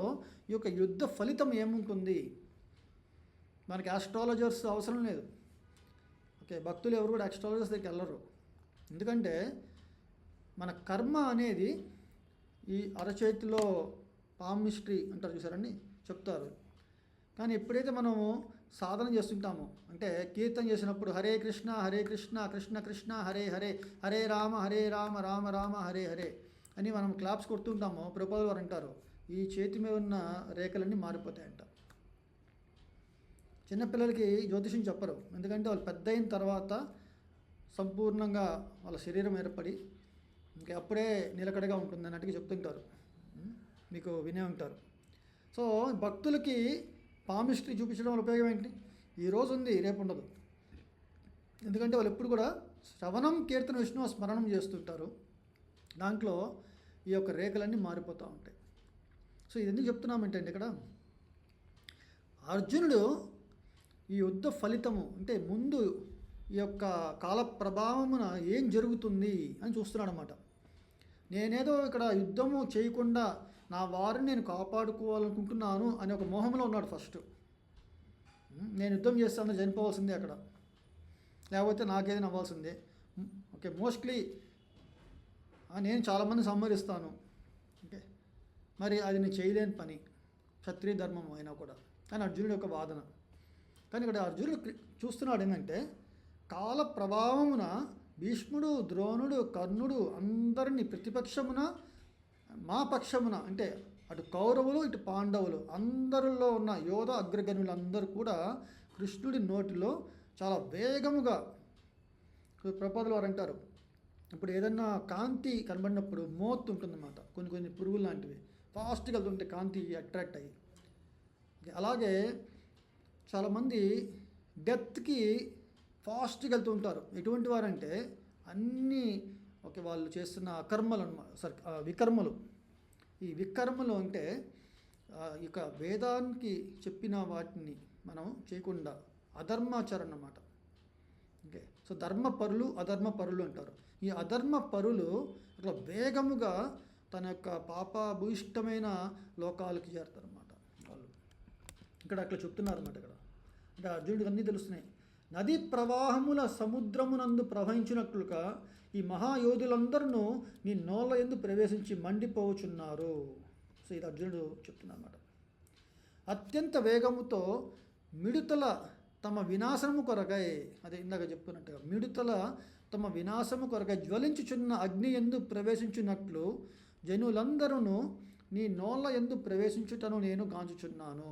ఈ యొక్క యుద్ధ ఫలితం ఏముంటుంది, మనకి ఆస్ట్రాలజర్స్ అవసరం లేదు. ఓకే, భక్తులు ఎవరు కూడా ఆస్ట్రాలజర్స్ దగ్గరికి వెళ్ళరు. ఎందుకంటే మన కర్మ అనేది ఈ అరచేతిలో పామిస్ట్రీ అంటారు చూసారండి, చెప్తారు. కానీ ఎప్పుడైతే మనము సాధన చేస్తుంటామో, అంటే కీర్తన చేసినప్పుడు హరే కృష్ణ కృష్ణ కృష్ణ హరే హరే, హరే రామ రామ రామ హరే హరే అని మనం క్లాప్స్ కొడుతుంటామో, ప్రభుపాదులు వారు అంటారు ఈ చేతి మీద ఉన్న రేఖలన్నీ మారిపోతాయంట. చిన్నపిల్లలకి జ్యోతిషం చెప్పరు, ఎందుకంటే వాళ్ళు పెద్ద అయిన తర్వాత సంపూర్ణంగా వాళ్ళ శరీరం ఏర్పడి ఇంకా అప్పుడే నిలకడగా ఉంటుంది అన్నట్టుగా చెప్తుంటారు, మీకు వినే ఉంటారు. సో భక్తులకి పామిస్ట్రీ చూపించడం వల్ల ఉపయోగం ఏంటి, ఈరోజు ఉంది రేపు ఉండదు. ఎందుకంటే వాళ్ళు ఎప్పుడు కూడా శ్రవణం కీర్తన విష్ణువు స్మరణం చేస్తుంటారు, దాంట్లో ఈ యొక్క రేఖలన్నీ మారిపోతూ ఉంటాయి. సో ఇది ఎందుకు చెప్తున్నామంటే అండి, ఇక్కడ అర్జునుడు ఈ యుద్ధ ఫలితము అంటే ముందు ఈ యొక్క కాల ప్రభావమున ఏం జరుగుతుంది అని చూస్తున్నాడు అన్నమాట. నేనేదో ఇక్కడ యుద్ధము చేయకుండా నా వారిని నేను కాపాడుకోవాలనుకుంటున్నాను అనే ఒక మోహంలో ఉన్నాడు ఫస్ట్. నేను యుద్ధం చేస్తాను, చనిపోవాల్సిందే అక్కడ, లేకపోతే నాకేదైనా అవ్వాల్సిందే. ఓకే, మోస్ట్లీ నేను చాలామంది సంహరిస్తాను. ఓకే, మరి అది నేను చేయలేని పని, క్షత్రియ ధర్మం అయినా కూడా అని అర్జునుడి యొక్క వాదన. కానీ ఇక్కడ అర్జునుడు చూస్తున్నాడు ఏంటంటే కాల ప్రభావమున భీష్ముడు, ద్రోణుడు, కర్ణుడు అందరినీ ప్రతిపక్షమున మా పక్షమున, అంటే అటు కౌరవులు ఇటు పాండవులు అందరిలో ఉన్న యోధ అగ్రగణులందరూ కూడా కృష్ణుడి నోటిలో చాలా వేగముగా ప్రభుపాదులు వారు అంటారు ఇప్పుడు ఏదన్నా కాంతి కనబడినప్పుడు మోత్ ఉంటుందన్నమాట, కొన్ని కొన్ని పురుగులు లాంటివి ఫాస్ట్గా వెళ్తుంటే కాంతి అట్రాక్ట్ అయ్యి. అలాగే చాలామంది డెత్కి ఫాస్ట్గా వెళ్తూ ఉంటారు. ఎటువంటి వారంటే అన్నీ ఓకే వాళ్ళు చేస్తున్న అకర్మలు అనమాట, వికర్మలు. ఈ వికర్మలు అంటే ఇక వేదానికి చెప్పిన వాటిని మనం చేయకుండా అధర్మాచరణ అన్నమాట. ఓకే, సో ధర్మపరులు అధర్మపరులు అంటారు. ఈ అధర్మపరులు అట్లా వేగముగా తన యొక్క పాపభూయిష్టమైన లోకాలకి చేరుతారన్నమాట వాళ్ళు. ఇక్కడ అట్లా చెప్తున్నారు అన్నమాట. ఇక్కడ అంటే అర్జునుడికి అన్నీ తెలుస్తున్నాయి. నదీ ప్రవాహముల సముద్రమునందు ప్రవహించినట్లుగా ఈ మహాయోధులందరూ నీ నోళ్ళ యందు ప్రవేశించి మండిపోవచున్నారు. సో ఇది అర్జునుడు చెప్తున్నమాట. అత్యంత వేగముతో మిడుతల తమ వినాశనము కొరకై, అదే ఇందాక చెప్పుకున్నట్టుగా మిడుతల తమ వినాశము కొరకై జ్వలించుచున్న అగ్ని యందు ప్రవేశించినట్లు జనులందరూ నీ నోళ్ళ యందు ప్రవేశించుటను నేను గాంచుచున్నాను.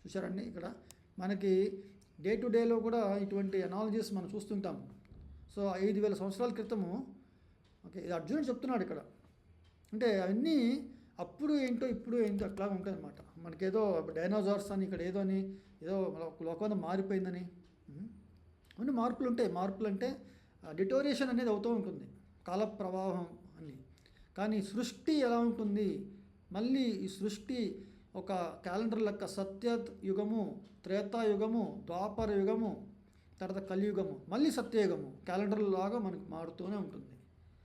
చూసారండి, ఇక్కడ మనకి డే టు డేలో కూడా ఇటువంటి అనాలజీస్ మనం చూస్తుంటాం. సో 5,000 సంవత్సరాల క్రితము ఓకే, ఇది అర్జునుడు చెప్తున్నాడు ఇక్కడ. అంటే అవన్నీ అప్పుడు ఏంటో ఇప్పుడు ఏంటో అట్లా ఉంటుంది అనమాట. మనకేదో డైనోసార్స్ అని ఇక్కడ ఏదో అని ఏదో లోకంలో మారిపోయిందని అన్ని మార్పులు ఉంటాయి. మార్పులు అంటే డిటోరియేషన్ అనేది అవుతూ ఉంటుంది, కాల ప్రవాహం అని. కానీ సృష్టి ఎలా ఉంటుంది, మళ్ళీ ఈ సృష్టి ఒక క్యాలెండర్ లెక్క సత్యయుగము, త్రేతాయుగము, ద్వాపర యుగము, తర్వాత కలియుగము, మళ్ళీ సత్యయుగము క్యాలెండర్ లాగా మనకు మారుతూనే ఉంటుంది.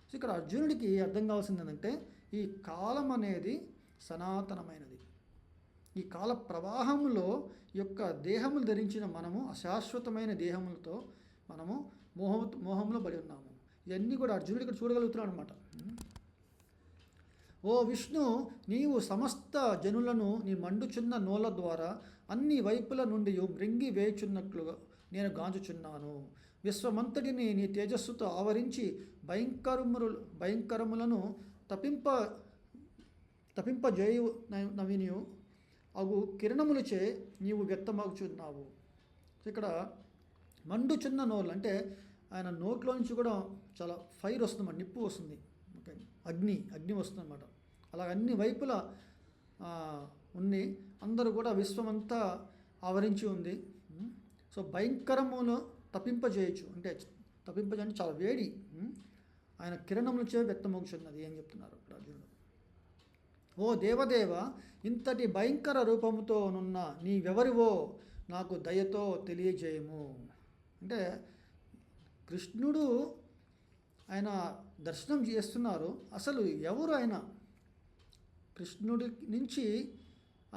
సో ఇక్కడ అర్జునుడికి అర్థం కావాల్సింది ఏంటంటే ఈ కాలం అనేది సనాతనమైనది. ఈ కాల ప్రవాహంలో యొక్క దేహములు ధరించిన మనము అశాశ్వతమైన దేహములతో మనము మోహంలో పడి ఉన్నాము. ఇవన్నీ కూడా అర్జునుడు ఇక్కడ చూడగలుగుతున్నాడు అనమాట. ఓ విష్ణు, నీవు సమస్త జనులను నీ మండుచున్న నోళ్ళ ద్వారా అన్ని వైపుల నుండి మృంగి వేయుచున్నట్లుగా నేను గాంచుచున్నాను. విశ్వమంతటిని నీ తేజస్సుతో ఆవరించి భయంకరములను తప్పింపజేయు నవినియు అగు కిరణములచే నీవు వ్యక్తమవుచున్నావు. ఇక్కడ మండుచున్న నోళ్ళు అంటే ఆయన నోట్లో నుంచి కూడా చాలా ఫైర్ వస్తుంది, నిప్పు వస్తుంది, ఓకే, అగ్ని వస్తుంది అన్నమాట. అలా అన్ని వైపులా ఉంది, అందరూ కూడా విశ్వమంతా ఆవరించి ఉంది. సో భయంకరమును తప్పింపజేయచ్చు అంటే తప్పింపజేయండి చాలా వేడి ఆయన కిరణములచే వ్యక్తమవుతున్నది అని చెప్తున్నారు అర్జునుడు. ఓ దేవదేవ, ఇంతటి భయంకర రూపముతో నున్న నీవెవరివో నాకు దయతో తెలియజేయము. అంటే కృష్ణుడు ఆయన దర్శనం చేస్తున్నారు, అసలు ఎవరు ఆయన? కృష్ణుడి నుంచి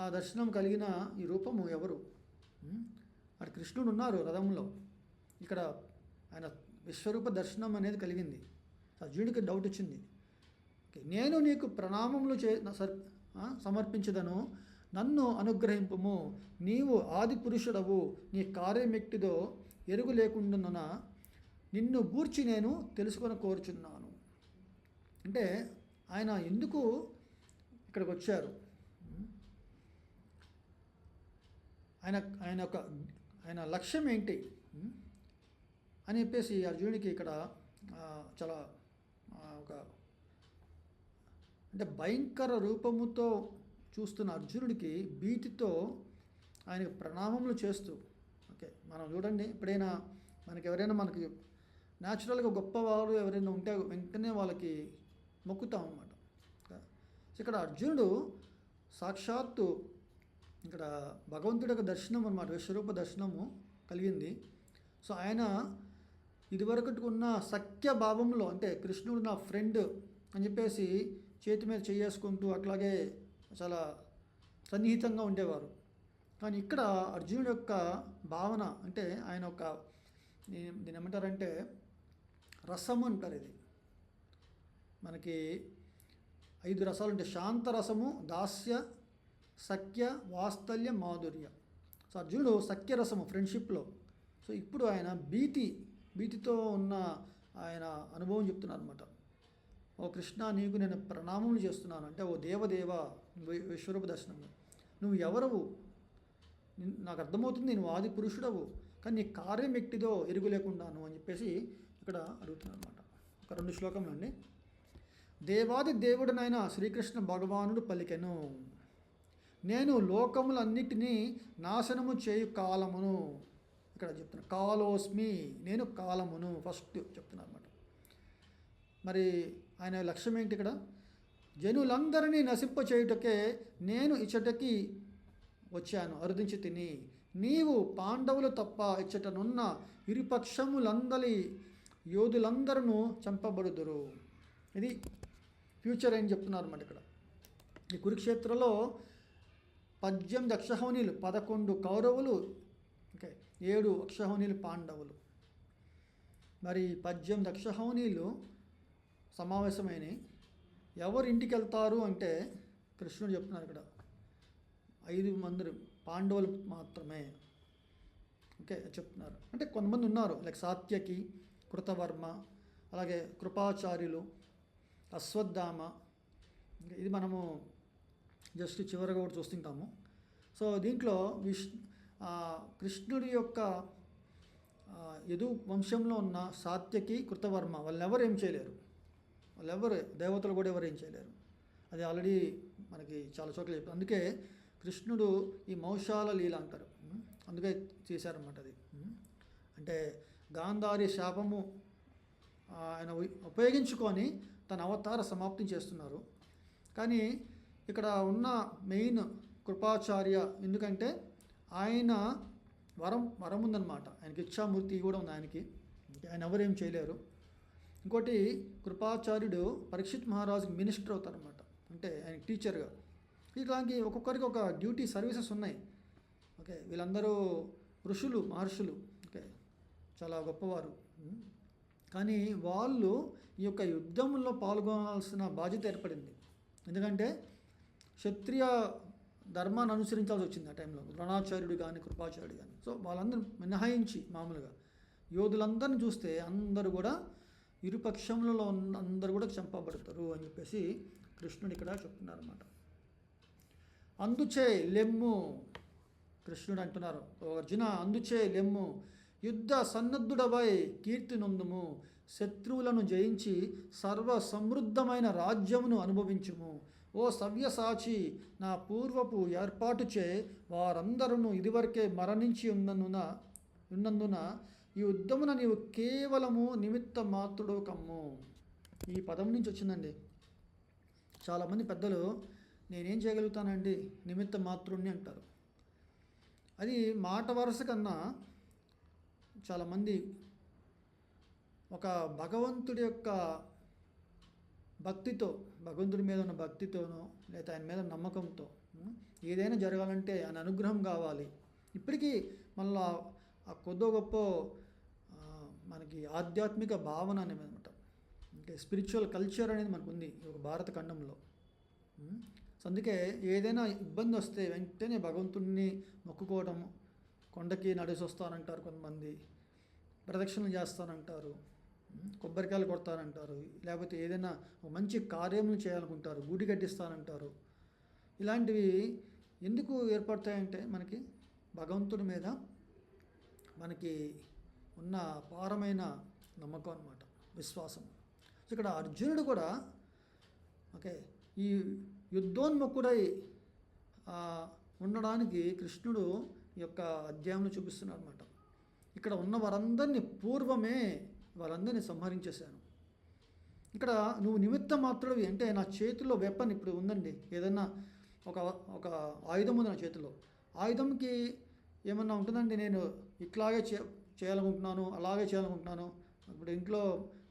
ఆ దర్శనం కలిగిన ఈ రూపము ఎవరు? అక్కడ కృష్ణుడు ఉన్నారు రథంలో, ఇక్కడ ఆయన విశ్వరూప దర్శనం అనేది కలిగింది. అర్జునుడికి డౌట్ వచ్చింది. నేను నీకు ప్రణామములు సమర్పించదను, నన్ను అనుగ్రహింపుము. నీవు ఆది పురుషుడవు, నీ కార్యమెక్టిదో ఎరుగు లేకుండా నిన్ను గూర్చి నేను తెలుసుకొని కోరుచున్నాను. అంటే ఆయన ఎందుకు ఇక్కడికి వచ్చారు, ఆయన లక్ష్యం ఏంటి అని చెప్పేసి అర్జునుడికి ఇక్కడ చాలా ఒక అంటే భయంకర రూపముతో చూస్తున్న అర్జునుడికి భీతితో ఆయనకు ప్రణామములు చేస్తూ, ఓకే, మనం చూడండి ఎప్పుడైనా మనకి న్యాచురల్గా గొప్పవారు ఎవరైనా ఉంటే వెంటనే వాళ్ళకి మొక్కుతాం అన్నమాట. ఇక్కడ అర్జునుడు సాక్షాత్తు ఇక్కడ భగవంతుడి యొక్క దర్శనం అన్నమాట, విశ్వరూప దర్శనము కలిగింది. సో ఆయన ఇదివరకటి ఉన్న సఖ్య భావంలో అంటే కృష్ణుడు నా ఫ్రెండ్ అని చెప్పేసి చేతి మీద చేసుకుంటూ అట్లాగే చాలా సన్నిహితంగా ఉండేవారు. కానీ ఇక్కడ అర్జునుడి యొక్క భావన అంటే ఆయన ఒక దీని ఏమంటారంటే రసము అంటారు. ఇది మనకి 5 రసాలు ఉంటాయి, శాంత రసము, దాస్య, సఖ్య, వాత్సల్య, మాధుర్య. సో అర్జునుడు సఖ్య రసము ఫ్రెండ్షిప్లో. సో ఇప్పుడు ఆయన భీతితో ఉన్న ఆయన అనుభవం చెప్తున్నారు అనమాట. ఓ కృష్ణ, నీకు నేను ప్రణామములు చేస్తున్నాను అంటే, ఓ దేవదేవ విశ్వరూప దర్శనంలో నువ్వు ఎవరవు, నాకు అర్థమవుతుంది నువ్వు ఆది పురుషుడవు, కానీ నీ కార్యం ఎట్టిదో ఎరుగు లేకుండాను అని చెప్పేసి ఇక్కడ అడుగుతున్నారు అనమాట. ఒక 2 శ్లోకంలో అండి. దేవాది దేవుడనైన శ్రీకృష్ణ భగవానుడు పలికెను, నేను లోకములన్నిటినీ నాశనము చేయు కాలమును. ఇక్కడ చెప్తున్నా కాలోస్మి, నేను కాలమును ఫస్ట్ చెప్తున్నారు అనమాట. మరి ఆయన లక్ష్యం ఏంటి ఇక్కడ? జనులందరినీ నశింపచేయుటకే నేను ఇచ్చటకి వచ్చాను, అరుదించి తిని. నీవు పాండవులు తప్ప ఇచ్చటనున్న ఇరుపక్షములందలి యోధులందరూ చంపబడుదురు. ఇది ఫ్యూచర్ అని చెప్తున్నారు అన్నమాట. ఇక్కడ ఈ కురుక్షేత్రంలో 18 అక్షౌహిణీలు, 11 కౌరవులు, ఓకే 7 అక్షౌహిణీలు పాండవులు. మరి 18 అక్షౌహిణీలు సమావేశమైనవి. ఎవరు ఇంటికి వెళ్తారు అంటే కృష్ణుడు చెప్తున్నారు ఇక్కడ 5 మంది పాండవులు మాత్రమే, ఓకే చెప్తున్నారు. అంటే కొంతమంది ఉన్నారు, లైక్ సాత్యకి, కృతవర్మ, అలాగే కృపాచార్యులు, అశ్వత్థామ. ఇది మనము జస్ట్ చివరిగా కూడా చూస్తుంటాము. సో దీంట్లో కృష్ణుడి యొక్క యదు వంశంలో ఉన్న సాత్యకి, కృతవర్మ వాళ్ళెవరు ఏం చేయలేరు. వాళ్ళెవరు దేవతలు కూడా ఎవరు ఏం చేయలేరు. అది ఆల్రెడీ మనకి చాలా చోట్ల చెప్పారు. అందుకే కృష్ణుడు ఈ మౌషాల లీల అంటారు, అందుకే చేశారన్నమాట. అది అంటే గాంధారి శాపము ఆయన ఉపయోగించుకొని తన అవతార సమాప్తి చేస్తున్నారు. కానీ ఇక్కడ ఉన్న మెయిన్ కృపాచార్య, ఎందుకంటే ఆయన వరం ఉందన్నమాట. ఆయనకి ఇచ్ఛామూర్తి కూడా ఉంది ఆయనకి, ఆయన ఎవరేం చేయలేరు. ఇంకోటి కృపాచార్యుడు పరీక్షిత్ మహారాజుకి మినిస్టర్ అవుతారనమాట, అంటే ఆయన టీచర్గా. ఇట్లాంటి ఒక్కొక్కరికి ఒక డ్యూటీ సర్వీసెస్ ఉన్నాయి. ఓకే వీళ్ళందరూ ఋషులు, మహర్షులు, ఓకే చాలా గొప్పవారు. కానీ వాళ్ళు ఈ యొక్క యుద్ధంలో పాల్గొనాల్సిన బాధ్యత ఏర్పడింది. ఎందుకంటే క్షత్రియ ధర్మాన్ని అనుసరించాల్సి వచ్చింది ఆ టైంలో, ద్రోణాచార్యుడు కానీ కృపాచార్యుడు కానీ. సో వాళ్ళందరూ మినహాయించి మామూలుగా యోధులందరిని చూస్తే అందరూ కూడా ఇరుపక్షములలో ఉన్న అందరూ కూడా చంపబడతారు అని చెప్పేసి కృష్ణుడు ఇక్కడ చెప్తున్నారు అన్నమాట. అందుచే లెమ్ము, కృష్ణుడు అంటున్నారు, అర్జున అందుచే లెమ్ము, యుద్ధ సన్నద్ధుడవై కీర్తి నొందుము, శత్రువులను జయించి సర్వ సమృద్ధమైన రాజ్యమును అనుభవించుము. ఓ సవ్యసాచి, నా పూర్వపు ఏర్పాటుచే వారందరూ ఇదివరకే మరణించి ఉన్నందున ఈ యుద్ధమున నీవు కేవలము నిమిత్త మాత్రుడు కమ్ము. ఈ పదం నుంచి వచ్చిందండి. చాలామంది పెద్దలు నేనేం చేయగలుగుతానండి, నిమిత్త మాత్రుడిని అంటారు. అది మాట వరుస కన్నా చాలామంది ఒక భగవంతుడి యొక్క భక్తితో, భగవంతుడి మీద ఉన్న భక్తితోనో లేదా ఆయన మీద నమ్మకంతో ఏదైనా జరగాలంటే ఆయన అనుగ్రహం కావాలి. ఇప్పటికీ మళ్ళీ ఆ కొద్దో గొప్ప మనకి ఆధ్యాత్మిక భావన అనేది అనమాట, అంటే స్పిరిచువల్ కల్చర్ అనేది మనకు ఉంది ఈ భారత ఖండంలో. సో అందుకే ఏదైనా ఇబ్బంది వస్తే వెంటనే భగవంతుడిని మొక్కుకోవడం, కొండకి నడిచి వస్తానంటారు కొంతమంది, ప్రదక్షిణలు చేస్తానంటారు, కొబ్బరికాయలు కొడతానంటారు, లేకపోతే ఏదైనా ఒక మంచి కార్యములు చేయాలనుకుంటారు, గుడి కట్టిస్తానంటారు. ఇలాంటివి ఎందుకు ఏర్పడతాయంటే మనకి భగవంతుడి మీద మనకి ఉన్న అపారమైన నమ్మకం అన్నమాట, విశ్వాసం. సో ఇక్కడ అర్జునుడు కూడా ఓకే ఈ యుద్ధోన్ముఖుడై ఉండడానికి కృష్ణుడు ఈ యొక్క అధ్యాయంలో చూపిస్తున్నాడు అనమాట. ఇక్కడ ఉన్న వారందరినీ పూర్వమే వాళ్ళందరినీ సంహరించేశాను. ఇక్కడ నువ్వు నిమిత్త మాత్రుడివి అంటే నా చేతిలో వెపన్ ఇప్పుడు ఉందండి, ఏదన్నా ఒక ఆయుధం ఉంది నా చేతిలో. ఆయుధంకి ఏమన్నా ఉంటుందండి, నేను ఇట్లాగే చేయాలనుకుంటున్నాను, అలాగే చేయాలనుకుంటున్నాను. ఇప్పుడు ఇంట్లో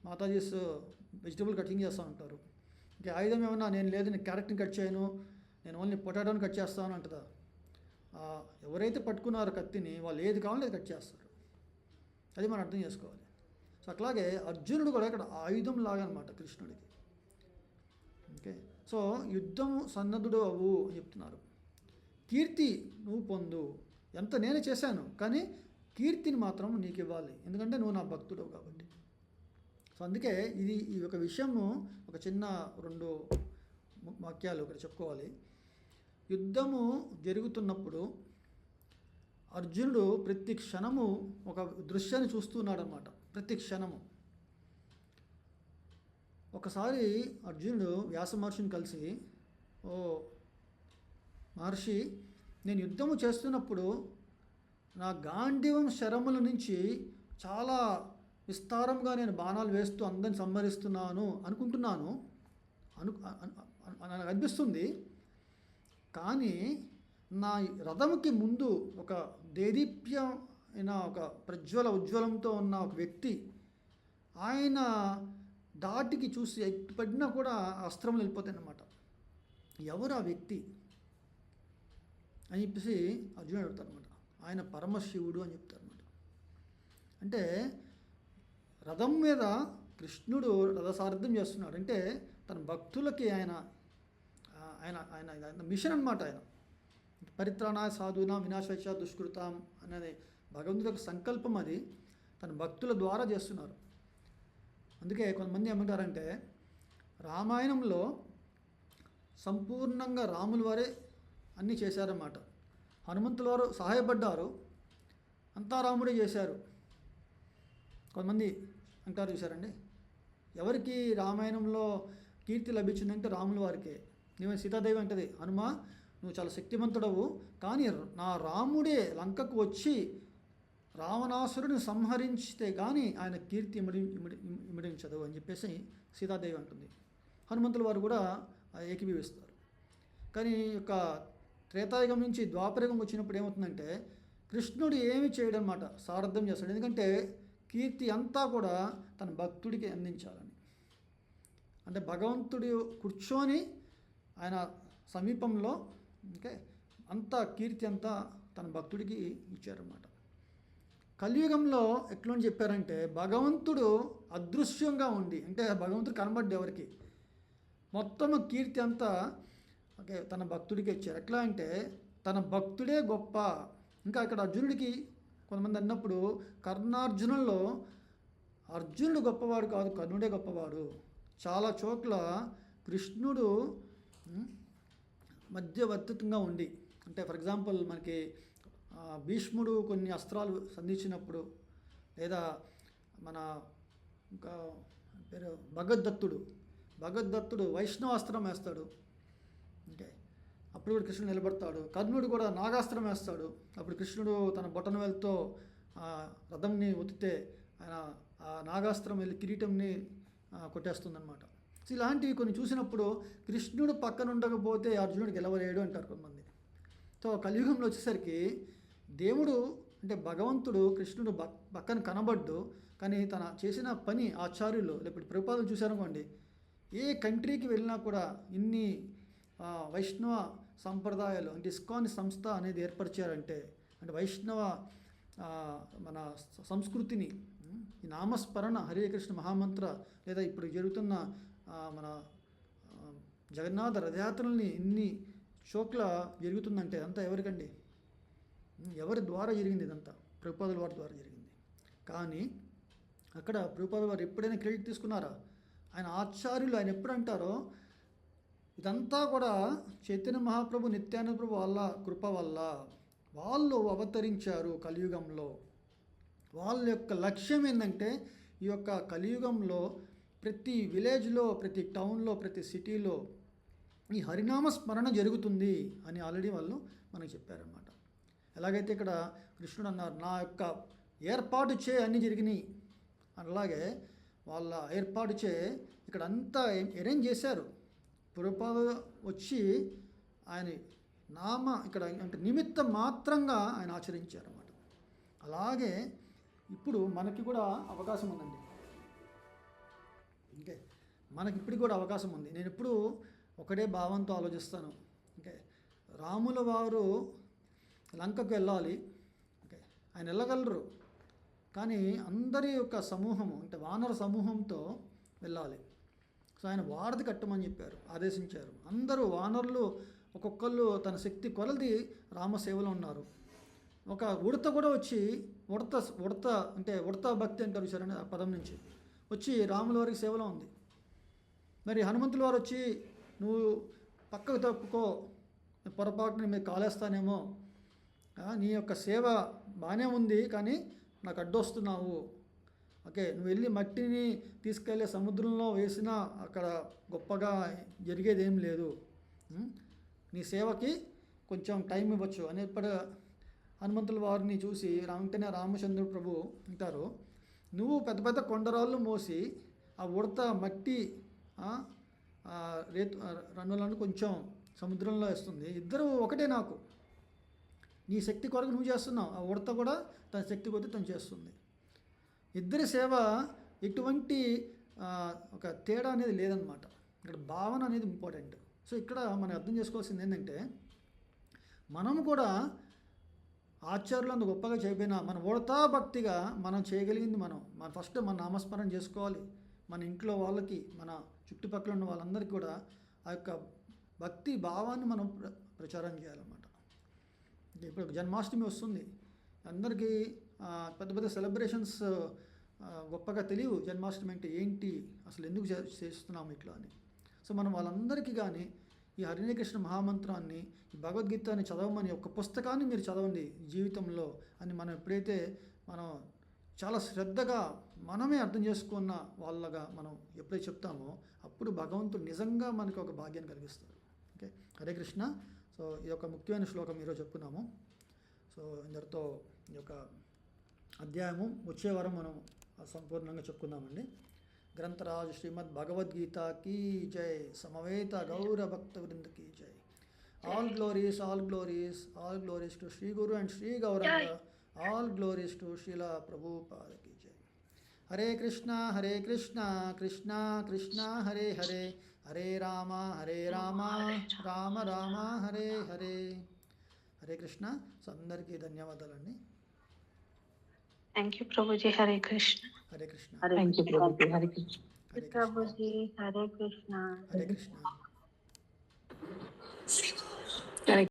మాతాజీస్ వెజిటబుల్ కటింగ్ చేస్తూ ఉంటారు. ఇంకా ఆయుధం ఏమన్నా నేను లేదు, నేను క్యారెట్ని కట్ చేయను, నేను ఓన్లీ పొటాటోని కట్ చేస్తాను అంటుందా. ఎవరైతే పట్టుకున్నారో కత్తిని వాళ్ళు ఏది కావాలో అది కట్ చేస్తారు. అది మనం అర్థం చేసుకోవాలి. సో అట్లాగే అర్జునుడు కూడా ఇక్కడ ఆయుధం లాగా అనమాట కృష్ణుడికి. ఓకే సో యుద్ధం సన్నద్ధుడు అవ్వు అని చెప్తున్నారు. కీర్తి నువ్వు పొందు, ఎంత నేనే చేశాను కానీ కీర్తిని మాత్రం నీకు ఇవ్వాలి, ఎందుకంటే నువ్వు నా భక్తుడు కాబట్టి. సో అందుకే ఈ ఒక విషయము ఒక చిన్న 2 వాక్యాలు ఇక్కడ చెప్పుకోవాలి. యుద్ధము జరుగుతున్నప్పుడు అర్జునుడు ప్రతి క్షణము ఒక దృశ్యాన్ని చూస్తున్నాడు అనమాట. ప్రతి క్షణము ఒకసారి అర్జునుడు వ్యాస మహర్షిని కలిసి, ఓ మహర్షి, నేను యుద్ధము చేస్తున్నప్పుడు నా గాంధీవం శరముల నుంచి చాలా విస్తారంగా నేను బాణాలు వేస్తూ అందరిని సంహరిస్తున్నాను అనుకుంటున్నాను, నాకు అనిపిస్తుంది. కానీ నా రథముకి ముందు ఒక దేదీప్యమైన ఒక ఉజ్వలంతో ఉన్న ఒక వ్యక్తి, ఆయన దాటికి చూసి ఎటు పడినా కూడా అస్త్రములు వెళ్ళిపోతాయి అన్నమాట. ఎవరు ఆ వ్యక్తి అని చెప్పేసి అర్జునుడు అడుగుతారు అనమాట. ఆయన పరమశివుడు అని చెప్తారు అనమాట. అంటే రథం మీద కృష్ణుడు రథసారథ్యం చేస్తున్నాడు. అంటే తన భక్తులకి ఆయన ఆయన ఆయన మిషన్ అనమాట. ఆయన పరిత్రాణాయ సాధునా వినాశ దుష్కృతాం అనేది భగవంతుడి యొక్క సంకల్పం. అది తన భక్తుల ద్వారా చేస్తున్నారు. అందుకే కొంతమంది ఏమంటారంటే, రామాయణంలో సంపూర్ణంగా రాముల వారే అన్నీ చేశారన్నమాట. హనుమంతుల వారు సహాయపడ్డారు, అంతా రాముడే చేశారు. కొంతమంది అంటారు చూశారండి, ఎవరికి రామాయణంలో కీర్తి లభించిందంటే రాముల వారికే. నేను సీతాదేవి అంటది, హనుమ నువ్వు చాలా శక్తివంతుడవు, కానీ నా రాముడే లంకకు వచ్చి రావణాసురుని సంహరించితే కానీ ఆయన కీర్తి ఇమిడించదు అని చెప్పేసి సీతాదేవి అంటుంది. హనుమంతుల వారు కూడా ఏకీభవిస్తారు. కానీ యొక్క త్రేతాయుగం నుంచి ద్వాపరయుగం వచ్చినప్పుడు ఏమవుతుందంటే, కృష్ణుడు ఏమి చేయడం అన్నమాట, సారథ్యం చేస్తాడు. ఎందుకంటే కీర్తి అంతా కూడా తన భక్తుడికి అందించాలని. అంటే భగవంతుడు కూర్చొని ఆయన సమీపంలో ఓకే అంతా కీర్తి అంతా తన భక్తుడికి ఇచ్చారన్నమాట. కలియుగంలో ఎట్లని చెప్పారంటే, భగవంతుడు అదృశ్యంగా ఉండి, అంటే భగవంతుడు కనబడ్డ ఎవరికి, మొత్తం కీర్తి అంతా ఓకే తన భక్తుడికి ఇచ్చారు. ఎట్లా అంటే తన భక్తుడే గొప్ప. ఇంకా ఇక్కడ అర్జునుడికి కొంతమంది అన్నప్పుడు, కర్ణార్జునుల్లో అర్జునుడు గొప్పవాడు కాదు, కర్ణుడే గొప్పవాడు. చాలా చోట్ల కృష్ణుడు మధ్యవర్తిత్వంగా ఉండి, అంటే ఫర్ ఎగ్జాంపుల్ మనకి భీష్ముడు కొన్ని అస్త్రాలు సంధించినప్పుడు, లేదా మన ఇంకా పేరు భగద్దత్తుడు వైష్ణవాస్త్రం వేస్తాడు. అంటే అప్పుడు కూడా కృష్ణుడు నిలబడతాడు. కర్ణుడు కూడా నాగాస్త్రం వేస్తాడు. అప్పుడు కృష్ణుడు తన బొటనవేలుతో రథంని ఒత్తితే ఆయన ఆ నాగాస్త్రం వెళ్ళి కిరీటంని కొట్టేస్తుందన్నమాట. సో ఇలాంటివి కొన్ని చూసినప్పుడు కృష్ణుడు పక్కన ఉండకపోతే అర్జునుడు గెలవలేడు అంటారు కొంతమంది. సో కలియుగంలో వచ్చేసరికి దేవుడు అంటే భగవంతుడు కృష్ణుడు పక్కన కనబడ్డు, కానీ తన చేసిన పని ఆచార్యులు లేకపోతే ప్రభుపాదులు చూశారనుకోండి, ఏ కంట్రీకి వెళ్ళినా కూడా ఇన్ని వైష్ణవ సంప్రదాయాలు అంటే ఇస్కాన్ సంస్థ అనేది ఏర్పరిచారంటే, అంటే వైష్ణవ మన సంస్కృతిని, ఈ నామస్మరణ హరే కృష్ణ మహామంత్ర, లేదా ఇప్పుడు జరుగుతున్న మన జగన్నాథ రథయాత్రల్ని ఇన్ని చోట్ల జరుగుతుందంటే అంతా ఎవరికండి, ఎవరి ద్వారా జరిగింది? ఇదంతా ప్రభుపాదుల వారి ద్వారా జరిగింది. కానీ అక్కడ ప్రభుపాదుల వారు ఎప్పుడైనా క్రెడిట్ తీసుకున్నారా? ఆయన ఆచార్యులు ఆయన ఎప్పుడు అంటారో, ఇదంతా కూడా చైతన్య మహాప్రభు నిత్యానంద ప్రభు వాళ్ళ కృప వల్ల వాళ్ళు అవతరించారు కలియుగంలో. వాళ్ళ యొక్క లక్ష్యం ఏంటంటే, ఈ యొక్క కలియుగంలో ప్రతి విలేజ్లో, ప్రతి టౌన్లో, ప్రతి సిటీలో ఈ హరినామ స్మరణ జరుగుతుంది అని ఆల్రెడీ వాళ్ళు మనకు చెప్పారన్నమాట. ఎలాగైతే ఇక్కడ కృష్ణుడు అన్నారు, నా యొక్క ఏర్పాటు చే అన్నీ జరిగినాయి, అలాగే వాళ్ళ ఏర్పాటు చే ఇక్కడ అంతా అరేంజ్ చేశారు. ప్రభుపాద వచ్చి ఆయన నామ ఇక్కడ అంటే నిమిత్త మాత్రంగా ఆయన ఆచరించారన్నమాట. అలాగే ఇప్పుడు మనకి కూడా అవకాశం ఉందండి. ఓకే, మనకి ఇప్పటికి కూడా అవకాశం ఉంది. నేను ఎప్పుడు ఒకటే భావంతో ఆలోచిస్తాను. ఓకే, రాముల వారు లంకకు వెళ్ళాలి, ఓకే ఆయన వెళ్ళగలరు, కానీ అందరి యొక్క సమూహము అంటే వానర సమూహంతో వెళ్ళాలి. సో ఆయన వారధి కట్టమని చెప్పారు, ఆదేశించారు. అందరూ వానరులు ఒక్కొక్కళ్ళు తన శక్తి కొలది రామసేవలో ఉన్నారు. ఒక ఉడత కూడా వచ్చి ఉడత అంటే ఉడత భక్తి అంటారు చూసారని ఆ పదం నుంచి వచ్చి రాముల వారికి సేవలో ఉంది. మరి హనుమంతుల వారు వచ్చి, నువ్వు పక్కకు తప్పుకో, పొరపాటుని మీరు కాలేస్తానేమో, నీ యొక్క సేవ బాగానే ఉంది కానీ నాకు అడ్డొస్తున్నావు ఓకే, నువ్వు వెళ్ళి మట్టిని తీసుకెళ్ళి సముద్రంలో వేసినా అక్కడ గొప్పగా జరిగేది ఏం లేదు. ఉం? నీ సేవకి కొంచెం టైం ఇవ్వచ్చు అనేప్పుడు హనుమంతుల వారిని చూసి వెంటనే రామచంద్ర ప్రభు అంటారు, నువ్వు పెద్ద పెద్ద కొండరాళ్ళు మోసి ఆ ఉడత మట్టి ఆ, ఆ రేతు రన్నులను కొంచెం సముద్రంలో వేస్తుంది, ఇద్దరు ఒకటే నాకు. నీ శక్తి కొరకు నువ్వు చేస్తున్నావు, ఆ ఉడత కూడా తన శక్తి కొద్ది తను చేస్తుంది. ఇద్దరి సేవ ఎటువంటి ఒక తేడా అనేది లేదనమాట. ఇక్కడ భావన అనేది ఇంపార్టెంట్. సో ఇక్కడ మనం అర్థం చేసుకోవాల్సింది ఏంటంటే, మనం కూడా ఆచార్యులు అంత గొప్పగా చేయకపోయినా మన ఉడతా భక్తిగా మనం చేయగలిగింది మన ఫస్ట్ మన నామస్మరణ చేసుకోవాలి. మన ఇంట్లో వాళ్ళకి, మన చుట్టుపక్కల ఉన్న వాళ్ళందరికీ కూడా ఆ యొక్క భక్తి భావాన్ని మనం ప్రచారం చేయాలన్నమాట. ఇప్పుడు జన్మాష్టమి వస్తుంది, అందరికీ పెద్ద పెద్ద సెలబ్రేషన్స్ గొప్పగా తెలియవు. జన్మాష్టమి అంటే ఏంటి, అసలు ఎందుకు చేస్తున్నాము ఇట్లా అని. సో మనం వాళ్ళందరికీ కానీ ఈ హరే కృష్ణ మహామంత్రాన్ని, ఈ భగవద్గీతని చదవమని, ఒక పుస్తకాన్ని మీరు చదవండి జీవితంలో అని మనం ఎప్పుడైతే మనం చాలా శ్రద్ధగా మనమే అర్థం చేసుకున్న వాళ్ళగా మనం ఎప్పుడైతే చెప్తామో అప్పుడు భగవంతుడు నిజంగా మనకి ఒక భాగ్యాన్ని కలిగిస్తారు. ఓకే, హరే కృష్ణ. సో ఈ యొక్క ముఖ్యమైన శ్లోకం ఈరోజు చెప్పుకున్నాము. సో ఇందరితో ఈ యొక్క అధ్యాయము వచ్చే వారం మనం సంపూర్ణంగా చెప్పుకుందామండి. గ్రంథరాజ్ శ్రీమద్ భగవద్గీత కీ జై, సమవేత గౌర భక్త వృంద కీ జై. All glories, all glories, all glories to Shri guru and Shri Gauranga. All glories to Srila Prabhupada కీ జై. హరే కృష్ణ కృష్ణ కృష్ణ హరే హరే, హరే రామ రామ రామ హరే హరే. హరే కృష్ణ. సో అందరికీ ధన్యవాదాలండి. Thank you Prabhuji. Hare Krishna. Hare Krishna. Thank you Prabhuji. Hare Krishna. Prabhuji. Hare Krishna. Hare Krishna.